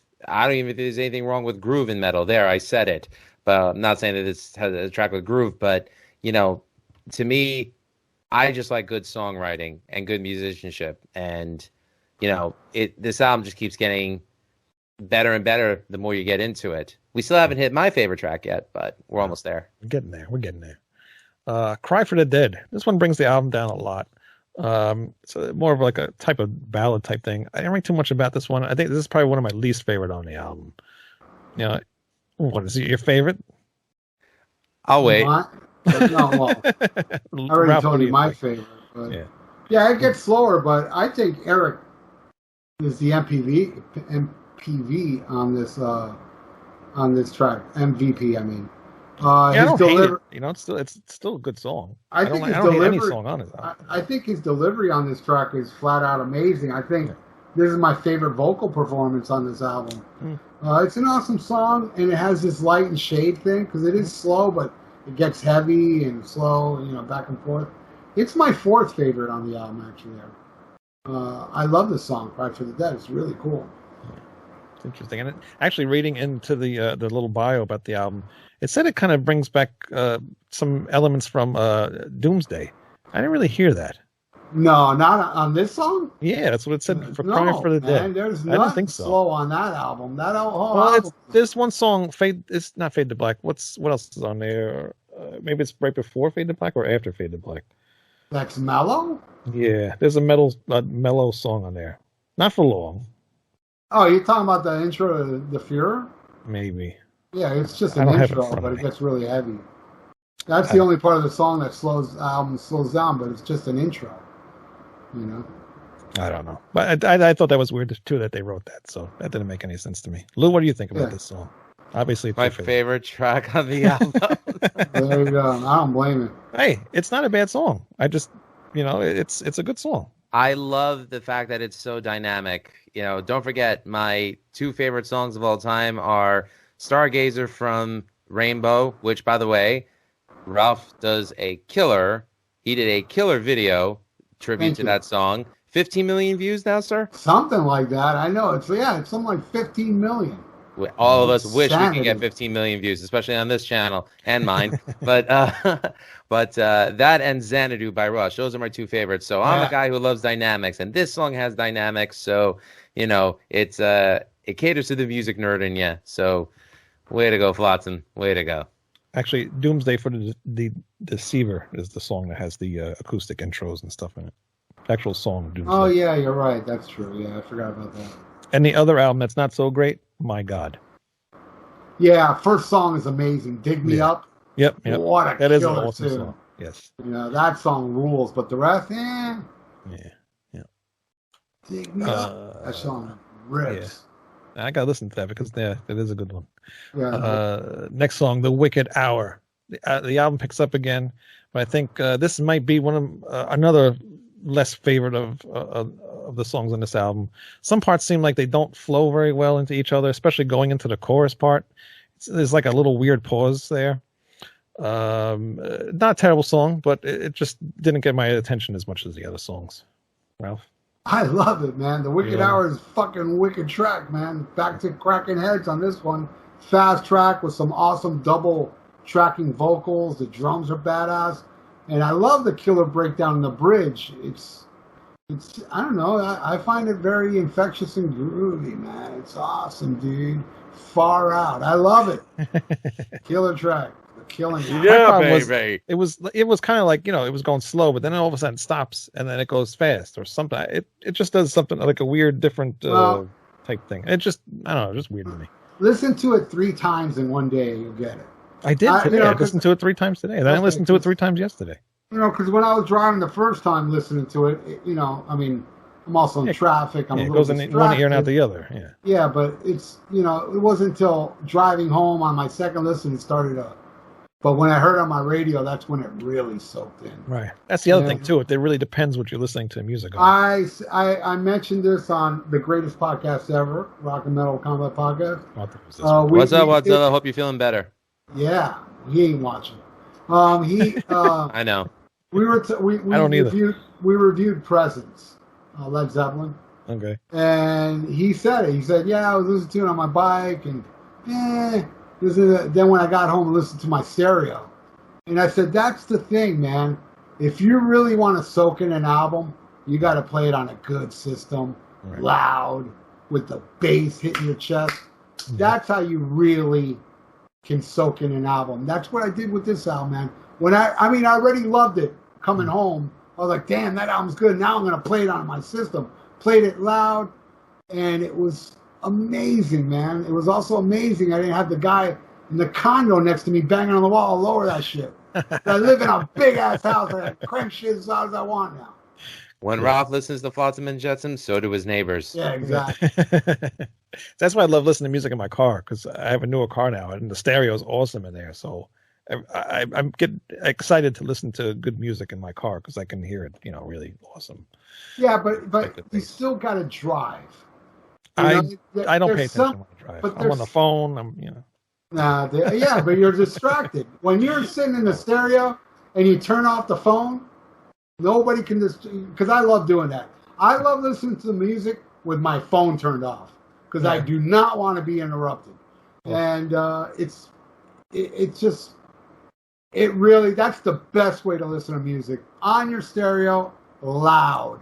groove in metal. There, I said it. But I'm not saying that this has a track with groove, but, to me, I just like good songwriting and good musicianship. And, this album just keeps getting better and better the more you get into it. We still haven't hit my favorite track yet, but we're almost there. We're getting there. Cry for the Dead. This one brings the album down a lot. So more of like a type of ballad type thing. I didn't read too much about this one. I think this is probably one of my least favorite on the album. What is it, your favorite? I'll wait. No, well, I already told you my favorite. But yeah, it gets slower, but I think Eric is the MPV on this track. MVP, I mean. I don't hate it. It's still a good song. I don't hate any song on it. I think his delivery on this track is flat out amazing. I think this is my favorite vocal performance on this album. It's an awesome song, and it has this light and shade thing because it is slow, but it gets heavy and slow, back and forth. It's my fourth favorite on the album, actually. I love this song, Cry for the Dead. It's really cool. It's interesting. And actually, reading into the little bio about the album, it said it kind of brings back some elements from Doomsday. I didn't really hear that. No, not on this song? Yeah, that's what it said for Cry for the Dead. There's I don't think so. Slow on that album. There's one song, It's not Fade to Black. What else is on there? Maybe it's right before Fade to Black or after Fade to Black. That's mellow? Yeah, there's a mellow song on there. Not for long. Oh, you're talking about the intro to the Viera? Maybe. Yeah, it's just an intro, but it gets really heavy. That's the only part of the song that slows down, but it's just an intro. I don't know. But I thought that was weird, too, that they wrote that. So that didn't make any sense to me. Lou, what do you think about this song? Obviously, it's my favorite track on the album. There you go. I don't blame it. Hey, it's not a bad song. I just, it's a good song. I love the fact that it's so dynamic. Don't forget, my two favorite songs of all time are Stargazer from Rainbow, which, by the way, Ralph does he did a killer video tribute to that song. 15 million views now, sir? Something like that. I know. It's something like 15 million. All of us wish we could get 15 million views, especially on this channel and mine. but that and Xanadu by Rush, those are my two favorites. So I'm a guy who loves dynamics, and this song has dynamics. So it caters to the music nerd in you. So way to go, Flotsam. Way to go. Actually, Doomsday for the Deceiver is the song that has the acoustic intros and stuff in it. Actual song, Doomsday. Oh, yeah, you're right. That's true. Yeah, I forgot about that. And the other album that's not so great, My God. Yeah, first song is amazing. Dig Me Up. Yep. What a that is an killer, awesome too. song. Yes. That song rules, but the rest, Yeah. Dig Me Up. That song rips. Yeah. I got to listen to that because that is a good one. Yeah. Next song, The Wicked Hour. The album picks up again, but I think this might be one of another less favorite of of the songs on this album. Some parts seem like they don't flow very well into each other, especially going into the chorus part. There's like a little weird pause there. Not a terrible song, but it just didn't get my attention as much as the other songs. Ralph? I love it, man. The Wicked Hour is fucking wicked track, man. Back to cracking heads on this one. Fast track with some awesome double tracking vocals. The drums are badass. And I love the killer breakdown in the bridge. It's I don't know. I find it very infectious and groovy, man. It's awesome, dude. Far out. I love it. Killer track. Killing it. Yeah, baby. It was kind of like, it was going slow, but then all of a sudden it stops and then it goes fast or something. It just does something like a weird, different type thing. It just, I don't know, just weird to me. Listen to it 3 times in one day, you'll get it. I did today. I listened to it 3 times today. And then I listened to it 3 times yesterday. Because when I was driving the first time listening to it, I mean, I'm also in traffic. It goes in one ear and out the other. Yeah. Yeah, but it's, it wasn't until driving home on my second listen it started up. But when I heard on my radio, that's when it really soaked in. Right. That's the other thing, too. It really depends what you're listening to music on. I mentioned this on the greatest podcast ever, Rock and Metal Combat Podcast. What's up? I hope you're feeling better. Yeah. He ain't watching. I know. We I don't either. We reviewed Presence, Led Zeppelin. Okay. And he said it. He said, yeah, I was listening to it on my bike, and then when I got home and listened to my stereo. And I said, that's the thing, man. If you really want to soak in an album, you got to play it on a good system, loud, with the bass hitting your chest. Yeah. That's how you really can soak in an album. That's what I did with this album, man. When I already loved it coming home. I was like, damn, that album's good. Now I'm going to play it on my system. Played it loud, and it was amazing, man. It was also amazing I didn't have the guy in the condo next to me banging on the wall. I'll lower that shit. I live in a big-ass house. I crank shit as loud as I want now. When Ralph listens to Flotsam and Jetsam, so do his neighbors. Yeah, exactly. That's why I love listening to music in my car, because I have a newer car now, and the stereo is awesome in there. So I get excited to listen to good music in my car because I can hear it, really awesome. Yeah, but you still got to drive. I don't pay attention when I drive. I'm on the phone. Yeah, but you're distracted. When you're sitting in the stereo and you turn off the phone, nobody can because I love doing that. I love listening to the music with my phone turned off because I do not want to be interrupted. And it's really, that's the best way to listen to music. On your stereo, loud,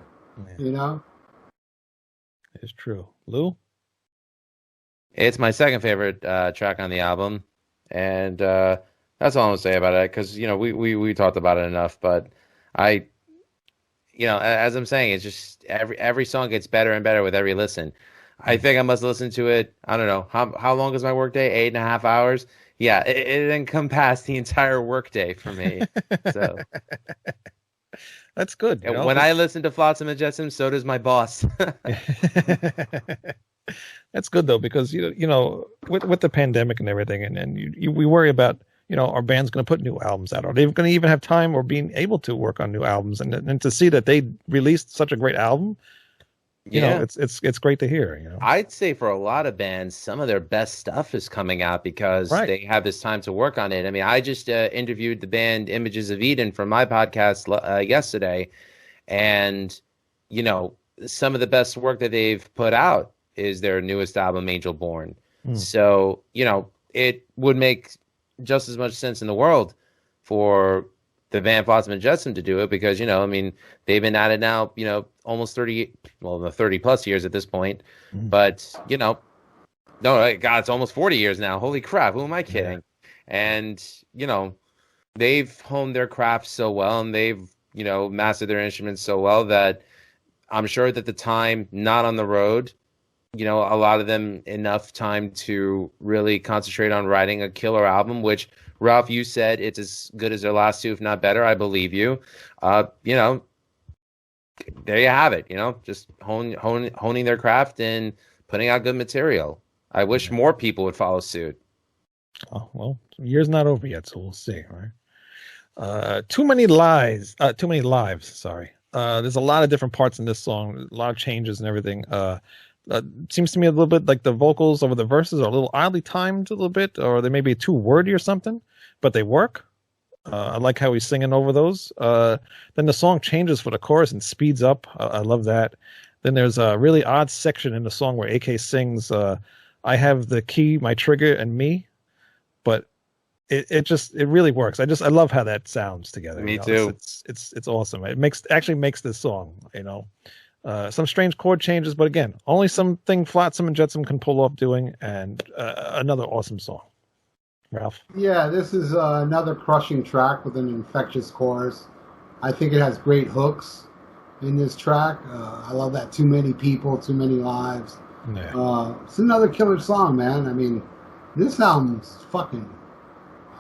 It's true. Lou? It's my second favorite track on the album, and that's all I'm gonna say about it. Because we talked about it enough, but as I'm saying, it's just every song gets better and better with every listen. I think I must listen to it. I don't know how long is my workday? 8.5 hours. Yeah, it didn't come past the entire workday for me. So that's good. When I listen to Flotsam and Jetsam, so does my boss. That's good though, because with the pandemic and everything, and we worry about our band's going to put new albums out. Are they going to even have time or being able to work on new albums? And to see that they released such a great album, it's great to hear. I'd say for a lot of bands, some of their best stuff is coming out because they have this time to work on it. I mean, I just interviewed the band Images of Eden from my podcast yesterday, and some of the best work that they've put out is their newest album, Angel Born. So it would make just as much sense in the world for the band Flotsam and Jetsam to do it because, they've been at it now, almost 30 plus years at this point. But, no, God, it's almost 40 years now. Holy crap. Who am I kidding? Yeah. And, they've honed their craft so well and they've, mastered their instruments so well that I'm sure that the time not on the road, a lot of them enough time to really concentrate on writing a killer album, which Ralph, you said it's as good as their last two, if not better. I believe you. There you have it. Just honing their craft and putting out good material. I wish more people would follow suit. Oh, well, the year's not over yet, so we'll see. Right? Too many lives. Sorry. There's a lot of different parts in this song, a lot of changes and everything. Seems to me a little bit like the vocals over the verses are a little oddly timed a little bit, or they may be too wordy or something, but they work. I like how he's singing over those. Then the song changes for the chorus and speeds up. I love that. Then there's a really odd section in the song where AK sings, I have the key, my trigger, and me. But it really works. I love how that sounds together. Me too. It's awesome. It actually makes this song, some strange chord changes, but again, only something Flotsam and Jetsam can pull off doing, and another awesome song. Ralph? Yeah, this is another crushing track with an infectious chorus. I think it has great hooks in this track. I love that too many people, too many lives. Yeah. It's another killer song, man. I mean, this album's fucking...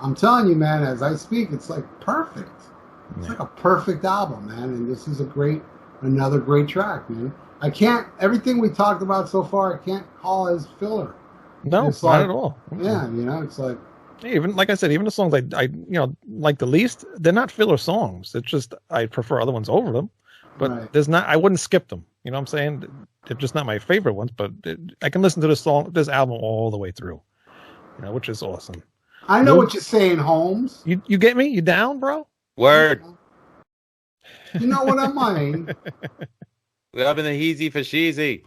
I'm telling you, man, as I speak, it's like perfect. It's like a perfect album, man. And this is another great track, man. Everything we talked about so far, I can't call as filler. No, it's not at all. Yeah, it's like... Even like I said, even the songs I like the least, they're not filler songs. It's just I prefer other ones over them. But right. I wouldn't skip them. You know what I'm saying? They're just not my favorite ones. But I can listen to this album all the way through. Which is awesome. I know what you're saying, Holmes. You get me? You down, bro? Word. You know what I mean? We're up in the heezy for sheezy.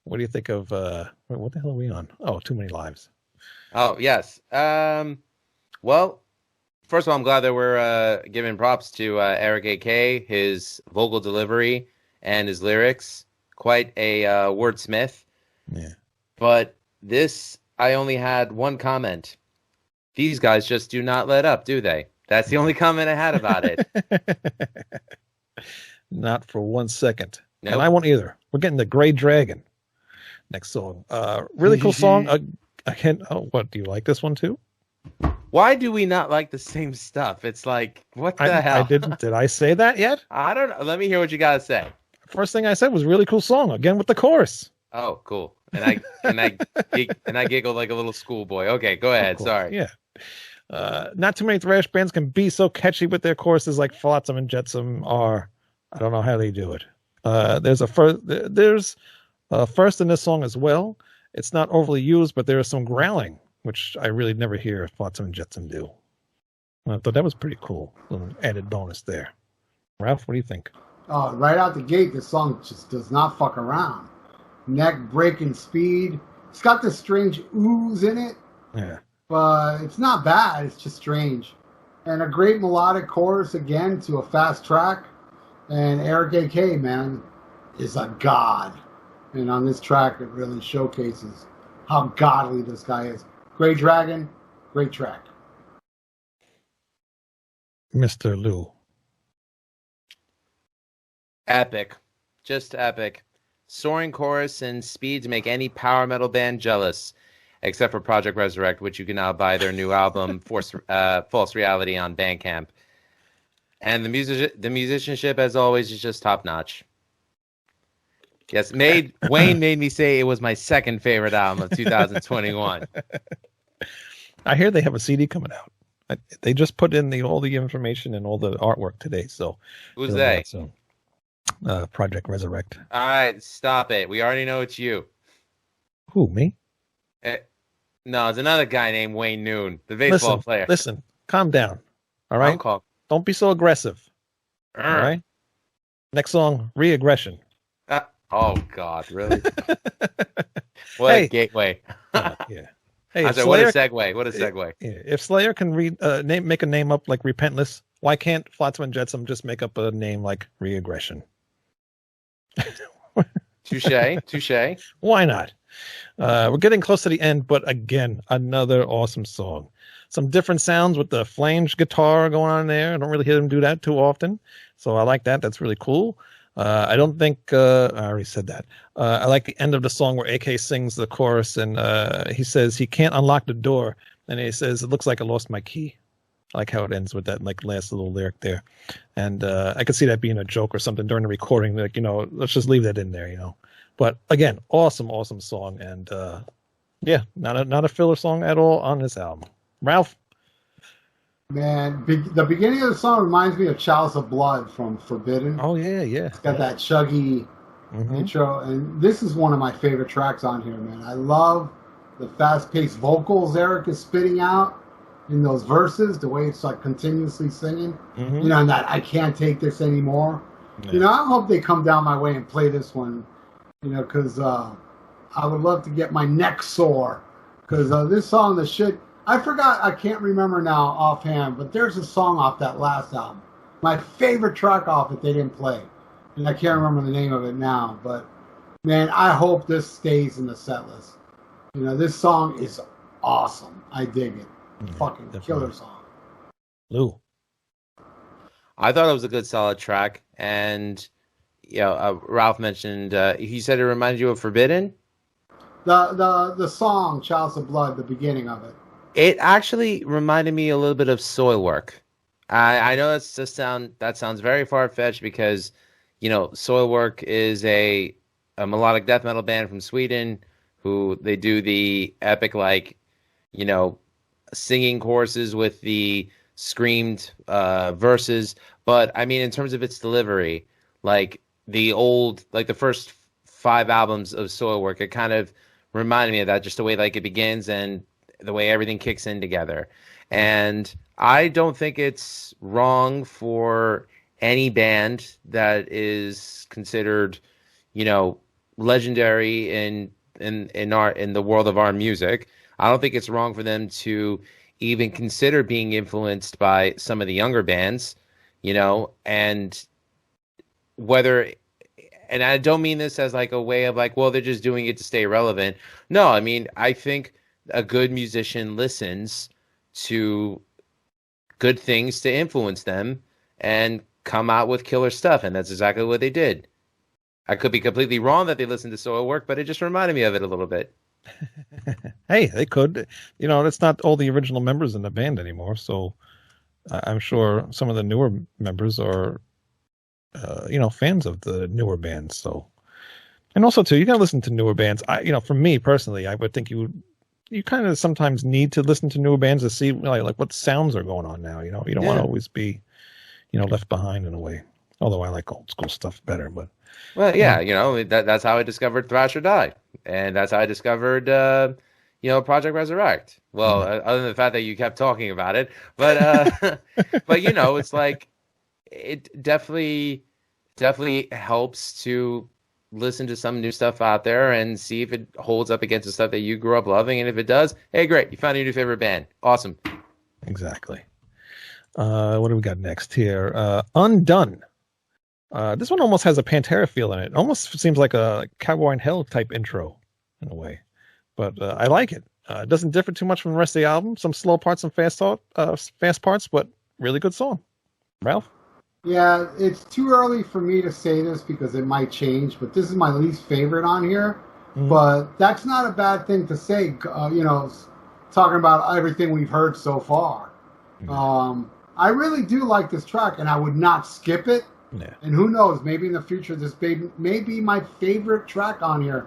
What do you think of what the hell are we on? Oh, Too Many Lives. Oh, yes. Well, first of all, I'm glad that we're giving props to Eric AK, his vocal delivery and his lyrics. Quite a wordsmith. Yeah. But this, I only had one comment. These guys just do not let up, do they? That's the only comment I had about it. Not for 1 second. Nope. And I won't either. We're getting the Gray Dragon. Next song. Really cool song. What, do you like this one too? Why do we not like the same stuff? It's like, what the hell? I didn't. Did I say that yet? I don't know. Let me hear what you got to say. First thing I said was really cool song. Again with the chorus. Oh, cool. And I giggled like a little schoolboy. Okay, go ahead. Sorry. Yeah. Not too many thrash bands can be so catchy with their choruses like Flotsam and Jetsam are. I don't know how they do it. There's a first in this song as well. It's not overly used, but there is some growling, which I really never hear Flotsam and Jetsam do. I thought that was pretty cool. Little added bonus there. Ralph, what do you think? Right out the gate, this song just does not fuck around. Neck breaking speed. It's got this strange ooze in it. Yeah. But it's not bad. It's just strange. And a great melodic chorus again to a fast track. And Eric AK, man, is a god. And on this track, it really showcases how godly this guy is. Gray Dragon, great track. Mr. Lou. Epic. Just epic. Soaring chorus and speed to make any power metal band jealous, except for Project Resurrect, which you can now buy their new album, False Reality, on Bandcamp. And the musicianship, as always, is just top notch. Yes, Wayne made me say it was my second favorite album of 2021. I hear they have a CD coming out. They just put in all the information and all the artwork today. So who's they? Project Resurrect. All right, stop it. We already know it's you. Who, me? No, it's another guy named Wayne Noon, the baseball player. Listen, calm down. All right? Don't be so aggressive. All right? Next song, Reaggression. Oh, God, really? What a gateway. Yeah. Hey, what a segue. What a segue. If Slayer can make a name up like Repentless, why can't Flotsam and Jetsam just make up a name like Reaggression? Touche. Why not? We're getting close to the end, but again, another awesome song. Some different sounds with the flange guitar going on there. I don't really hear them do that too often, so I like that. That's really cool. I don't think I already said that. I like the end of the song where AK sings the chorus and he says he can't unlock the door, and he says it looks like I lost my key. I like how it ends with that like last little lyric there, and I could see that being a joke or something during the recording. Like, let's just leave that in there, But again, awesome song, and not a filler song at all on this album. Ralph. Man, the beginning of the song reminds me of Chalice of Blood from Forbidden. Oh yeah, yeah. It's got that chuggy intro, and this is one of my favorite tracks on here, man. I love the fast-paced vocals Eric is spitting out in those verses, the way it's like continuously singing, you know, and that I can't take this anymore. Yeah. You know, I hope they come down my way and play this one, you know, because I would love to get my neck sore, because this song, the shit, I forgot, I can't remember now offhand, but there's a song off that last album. My favorite track off it they didn't play, and I can't remember the name of it now, but man, I hope this stays in the set list. You know, this song is awesome. I dig it. Fucking definitely. Killer song. Lou. I thought it was a good, solid track, and you know, Ralph mentioned he said it reminded you of Forbidden. The song "Chalice of Blood," the beginning of it. It actually reminded me a little bit of Soilwork. I know that sounds very far fetched because, you know, Soilwork is a melodic death metal band from Sweden who they do the epic, like, you know, singing choruses with the screamed verses. But I mean, in terms of its delivery, like the first 5 albums of Soilwork, it kind of reminded me of that, just the way like it begins and the way everything kicks in together. And I don't think it's wrong for any band that is considered, you know, legendary in the world of our music. I don't think it's wrong for them to even consider being influenced by some of the younger bands, you know, and I don't mean this as like a way of like, well, they're just doing it to stay relevant. No, I mean, I think a good musician listens to good things to influence them and come out with killer stuff, and that's exactly what they did. I could be completely wrong that they listened to Soilwork, but it just reminded me of it a little bit. Hey, they could. You know, it's not all the original members in the band anymore, so I'm sure some of the newer members are, you know, fans of the newer bands. So, and also too, you gotta listen to newer bands. You know, for me personally, I would think you kind of sometimes need to listen to newer bands to see like what sounds are going on now. You know, you don't want to always be, you know, left behind in a way. Although I like old school stuff better, but well, yeah, you know, that's how I discovered Thrash or Die, and that's how I discovered, you know, Project Resurrect. Well, other than the fact that you kept talking about it, but but you know, it's like it definitely helps to listen to some new stuff out there and see if it holds up against the stuff that you grew up loving, and if it does, hey, great, you found your new favorite band, awesome. Exactly. What do we got next here? Undone. This one almost has a Pantera feel in it. It almost seems like a Cowboy in Hell type intro in a way, but I like it. It doesn't differ too much from the rest of the album. Some slow parts, some fast parts, but really good song. Ralph? Yeah, it's too early for me to say this because it might change, but this is my least favorite on here. But that's not a bad thing to say, you know, talking about everything we've heard so far. I really do like this track, and I would not skip it. Yeah. And who knows, maybe in the future this may be my favorite track on here.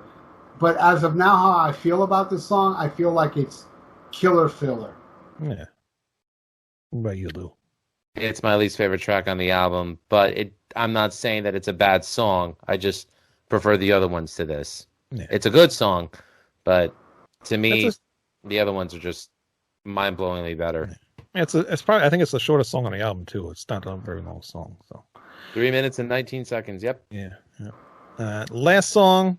But as of now, how I feel about this song, I feel like it's killer filler. Yeah. What about you, Lou? It's my least favorite track on the album, but I'm not saying that it's a bad song. I just prefer the other ones to this. Yeah. It's a good song, but to me, the other ones are just mind-blowingly better. Yeah. It's probably, I think it's the shortest song on the album too. It's not a very long song, so 3 minutes and 19 seconds. Yep. Yeah. Last song,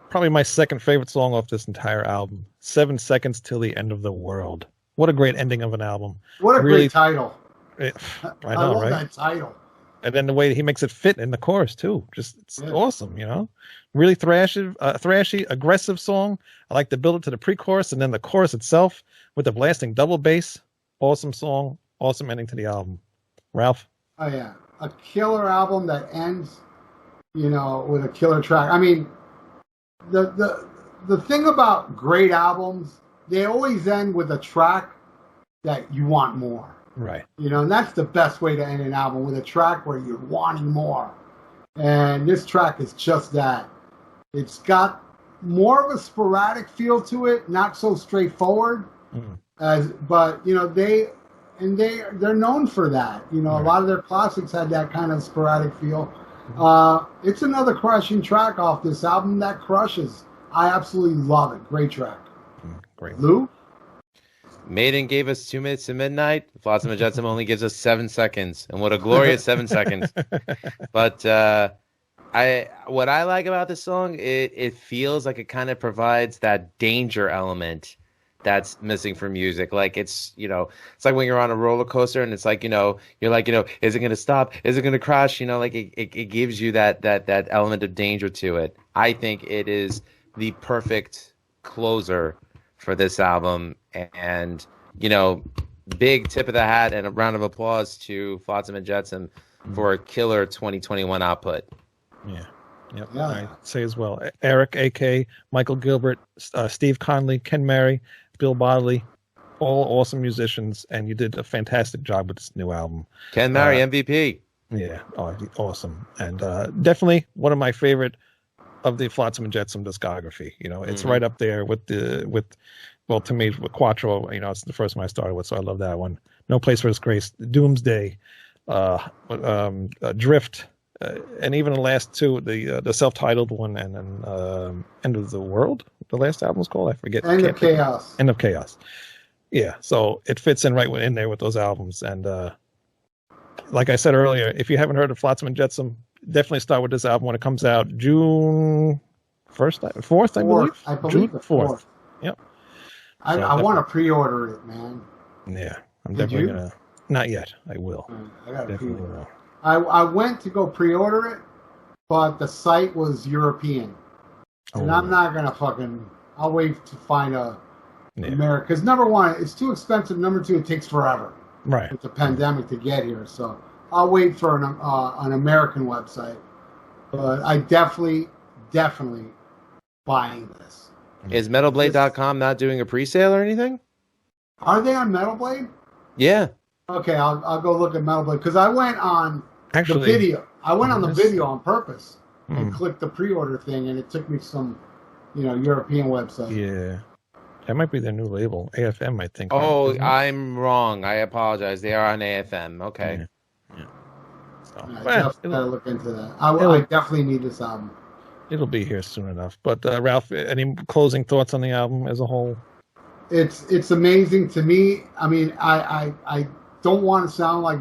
probably my second favorite song off this entire album. 7 Seconds Till the End of the World. What a great ending of an album. What a great title. I love that title. And then the way he makes it fit in the chorus too. It's awesome, you know. Really thrashy, aggressive song. I like to build it to the pre-chorus and then the chorus itself with the blasting double bass. Awesome song. Awesome ending to the album. Ralph? Oh yeah. A killer album that ends, you know, with a killer track. I mean, the thing about great albums, they always end with a track that you want more. Right. You know, and that's the best way to end an album, with a track where you're wanting more. And this track is just that. It's got more of a sporadic feel to it, not so straightforward. But, you know, and they're known for that. You know, a lot of their classics had that kind of sporadic feel. It's another crushing track off this album that crushes. I absolutely love it. Great track. Great. Lou? Maiden gave us 2 minutes to midnight. Flotsam and Jetsam only gives us 7 seconds. And what a glorious 7 seconds. But what I like about this song, it feels like it kind of provides that danger element that's missing from music. Like it's like when you're on a roller coaster and it's like, you're like, is it going to stop? Is it going to crash? Like it gives you that element of danger to it. I think it is the perfect closer for this album. And, big tip of the hat and a round of applause to Flotsam and Jetsam for a killer 2021 output. Yeah. Yep. Yeah. I'd say as well. Eric, A.K., Michael Gilbert, Steve Conley, Ken Mary, Bill Bodley, all awesome musicians, and you did a fantastic job with this new album. Ken Mary, MVP. Yeah, awesome. And definitely one of my favorite of the Flotsam and Jetsam discography. It's right up there with to me, with Quattro, it's the first one I started with, so I love that one. No Place for Disgrace, Doomsday, Drift, and even the last two, the self-titled one, and then End of the World, the last album was called, I forget. End of Chaos. End of Chaos. Yeah, so it fits in right in there with those albums. And like I said earlier, if you haven't heard of Flotsam and Jetsam, definitely start with this album when it comes out June 4th, I believe. June 4th. Yep. I want to pre-order it, man. Yeah, I'm definitely gonna. Not yet. I will. I gotta pre-order it. I went to go pre-order it, but the site was European, and I'm not gonna I'll wait to find America, because number one, it's too expensive. Number two, it takes forever. Right. It's a pandemic to get here, so I'll wait for an American website. But I definitely buying this. Is MetalBlade.com not doing a pre-sale or anything? Are they on Metal Blade? Yeah. Okay, I'll go look at Metal Blade, because I went on the video. I went on the video on purpose and clicked the pre-order thing, and it took me some, European website. Yeah. That might be their new label, AFM, I think. Oh, I'm wrong. I apologize. They are on AFM. Okay. Yeah. So, I definitely gotta look into that. I definitely need this album. It'll be here soon enough. But Ralph, any closing thoughts on the album as a whole? It's amazing to me. I mean, I don't want to sound like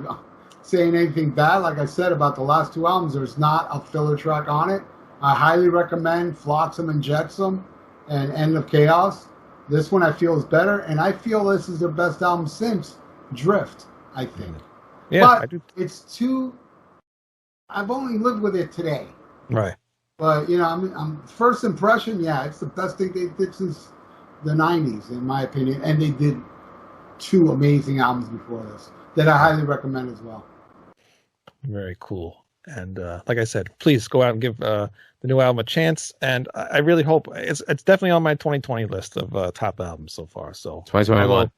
saying anything bad. Like I said about the last two albums, there's not a filler track on it. I highly recommend Flotsam and Jetsam and End of Chaos. This one I feel is better, and I feel this is their best album since Drift, I think. Yeah, but I do. It's too... I've only lived with it today. Right. But, I'm first impression, it's the best thing they did since the 90s, in my opinion. And they did 2 amazing albums before this that I highly recommend as well. Very cool. And like I said, please go out and give the new album a chance. And I really hope it's definitely on my 2020 list of top albums so far. So 2021.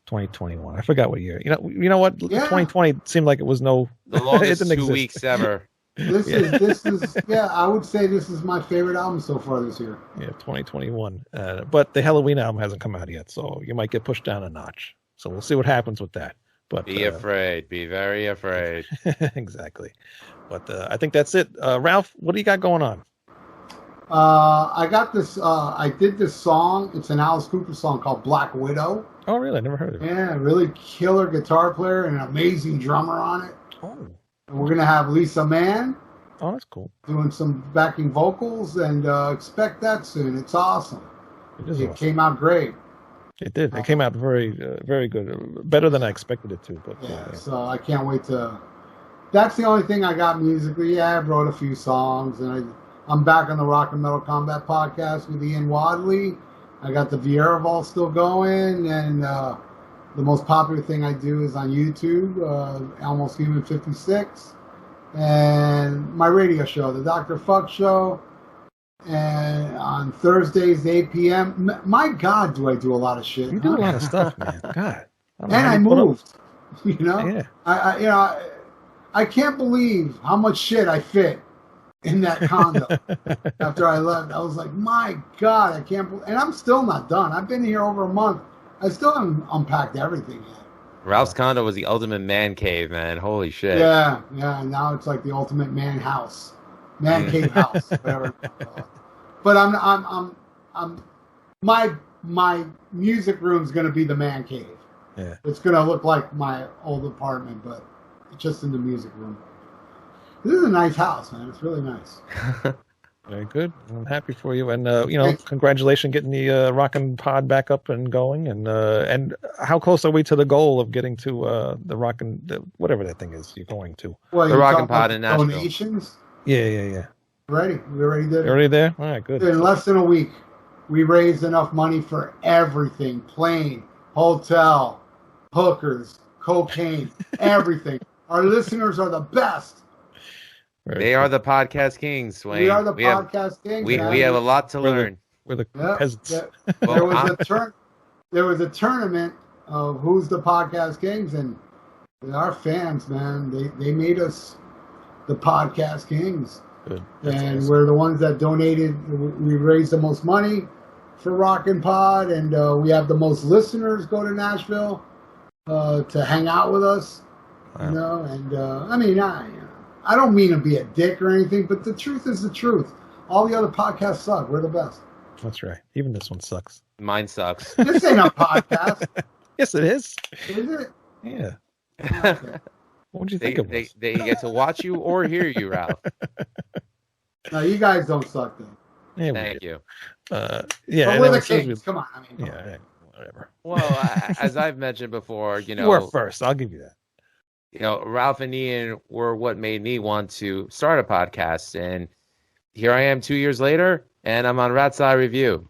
2021. I forgot what year. You know what? Yeah. 2020 seemed like it was the longest 2 weeks ever. This is I would say this is my favorite album so far this year. Yeah, 2021. But the Halloween album hasn't come out yet, so you might get pushed down a notch. So we'll see what happens with that. But be afraid. Be very afraid. Exactly. But I think that's it. Ralph, what do you got going on? I got this. I did this song. It's an Alice Cooper song called Black Widow. Oh, really? I never heard of it. Yeah, really killer guitar player and an amazing drummer on it. Oh. And we're going to have Lisa Mann. Oh, that's cool. Doing some backing vocals, and expect that soon. It's awesome. It came out great. It did. It came out very, very good. Better than I expected it to. But so I can't wait to... That's the only thing I got musically. Yeah, I wrote a few songs, and I'm back on the Rock and Metal Combat podcast with Ian Wadley. I got the Viera vault still going, and the most popular thing I do is on YouTube, Almost Human 56, and my radio show, the Dr. Fuck Show, and on Thursdays, 8 p.m. My God, do I do a lot of shit. You do a lot of stuff, man. God. I moved, Yeah. I can't believe how much shit I fit in that condo after I left. I was like, my God, I can't believe... And I'm still not done. I've been here over a month. I still haven't unpacked everything yet. Ralph's condo was the ultimate man cave, man. Holy shit. Yeah. And now it's like the ultimate man house, man cave house, whatever. But my music room's gonna be the man cave. Yeah. It's gonna look like my old apartment, but it's just in the music room. This is a nice house, man. It's really nice. Very good. I'm happy for you, and congratulations getting the Rockin' Pod back up and going. And how close are we to the goal of getting to the Rockin' whatever that thing is you're going to? Well, the Rockin' Pod in Nashville. Donations. Yeah. Ready? We're already there. You're already there? All right, good. In less than a week, we raised enough money for everything: plane, hotel, hookers, cocaine, everything. Our listeners are the best. They are the podcast kings, Wayne. We are the podcast kings. We have a lot to learn. We're the peasants. There was a tournament of who's the podcast kings, and our fans, man, they made us the podcast kings. Good. And awesome. we're the ones that donated. We raised the most money for Rockin' Pod, and we have the most listeners go to Nashville to hang out with us. Wow. And I don't mean to be a dick or anything, but the truth is the truth. All the other podcasts suck. We're the best. That's right. Even this one sucks. Mine sucks. This ain't a podcast. Yes, it is. Is it? Yeah. Okay. What would you think of this? They get to watch you or hear you, Ralph. No, you guys don't suck then. Yeah, Thank you. But and we're then the as soon as kings. Come on. yeah, whatever. Well, as I've mentioned before, You were first. I'll give you that. Ralph and Ian were what made me want to start a podcast. And here I am 2 years later, and I'm on Rat's Eye Review.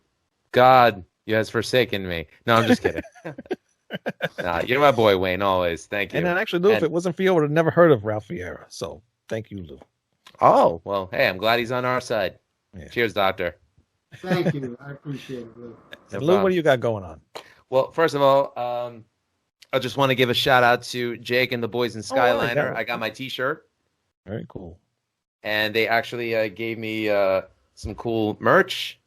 God, you has forsaken me. No, I'm just kidding. Nah, you're my boy, Wayne, always. Thank you. And then actually, Lou, if it wasn't for you, I would have never heard of Ralph Viera. So thank you, Lou. Oh, well, hey, I'm glad he's on our side. Yeah. Cheers, doctor. Thank you. I appreciate it, Lou. So, Lou, what do you got going on? Well, first of all, I just want to give a shout out to Jake and the boys in Skyliner. I got my T-shirt. Very cool. And they actually gave me some cool merch.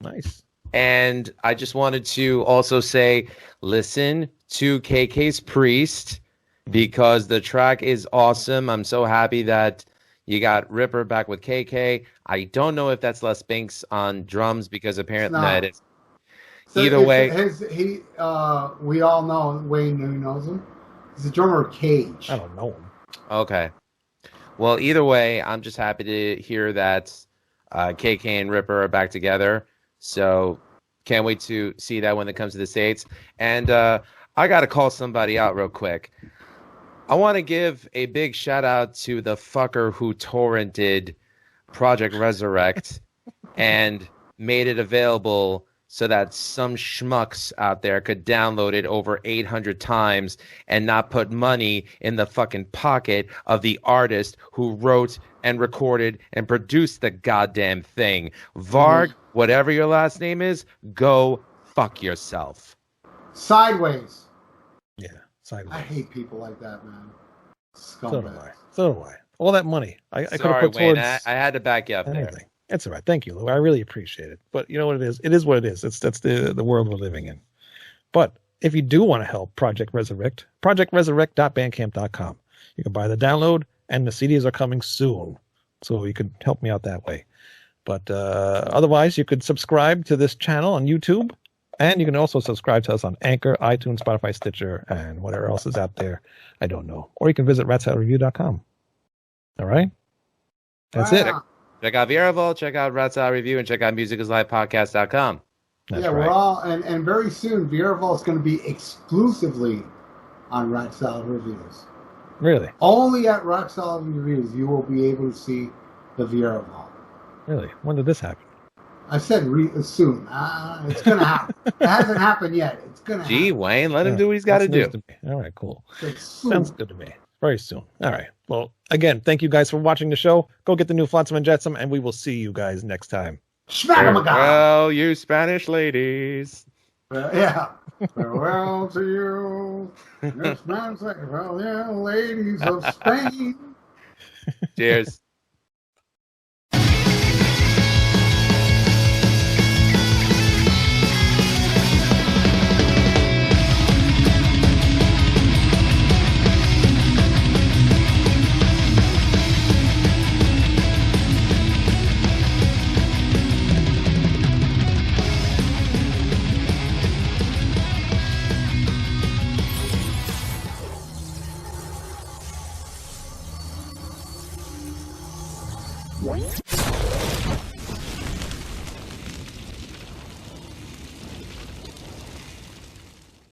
Nice. And I just wanted to also say, listen to KK's Priest because the track is awesome. I'm so happy that you got Ripper back with KK. I don't know if that's Les Binks on drums because apparently that is. So Either way, we all know Wayne who knows him. He's the drummer of Cage. I don't know him. Okay. Well, either way, I'm just happy to hear that KK and Ripper are back together. So can't wait to see that when it comes to the States. And I got to call somebody out real quick. I want to give a big shout out to the fucker who torrented Project Resurrect and made it available so that some schmucks out there could download it over 800 times and not put money in the fucking pocket of the artist who wrote and recorded and produced the goddamn thing. Varg, whatever your last name is, go fuck yourself. Sideways. Yeah, sideways. I hate people like that, man. So do I. So do I. All that money I could have put Wayne, towards I had to back you up anything. there. It's all right. Thank you, Lou. I really appreciate it. But you know what it is? It is what it is. That's the world we're living in. But if you do want to help Project Resurrect, projectresurrect.bandcamp.com. You can buy the download, and the CDs are coming soon. So you could help me out that way. But otherwise, you could subscribe to this channel on YouTube. And you can also subscribe to us on Anchor, iTunes, Spotify, Stitcher, and whatever else is out there. I don't know. Or you can visit ratsatreview.com. All right? That's it. Check out Viera Vault, check out Rat's Eye Review, and check out musicislivepodcast.com. Yeah, we're all, and very soon, Viera Vault is going to be exclusively on Rat Salad Reviews. Really? Only at Rat Salad Reviews you will be able to see the Viera Vault. Really? When did this happen? I said soon. It's going to happen. It hasn't happened yet. It's going to happen. Gee, Wayne, let him do what he's got to do. All right, cool. Soon. Sounds good to me. Very soon. All right. Well, again, thank you guys for watching the show. Go get the new Flotsam and Jetsam, and we will see you guys next time. Farewell, you Spanish ladies. Yeah. Farewell to you. This man's like, well, yeah, ladies of Spain. Cheers. Bye.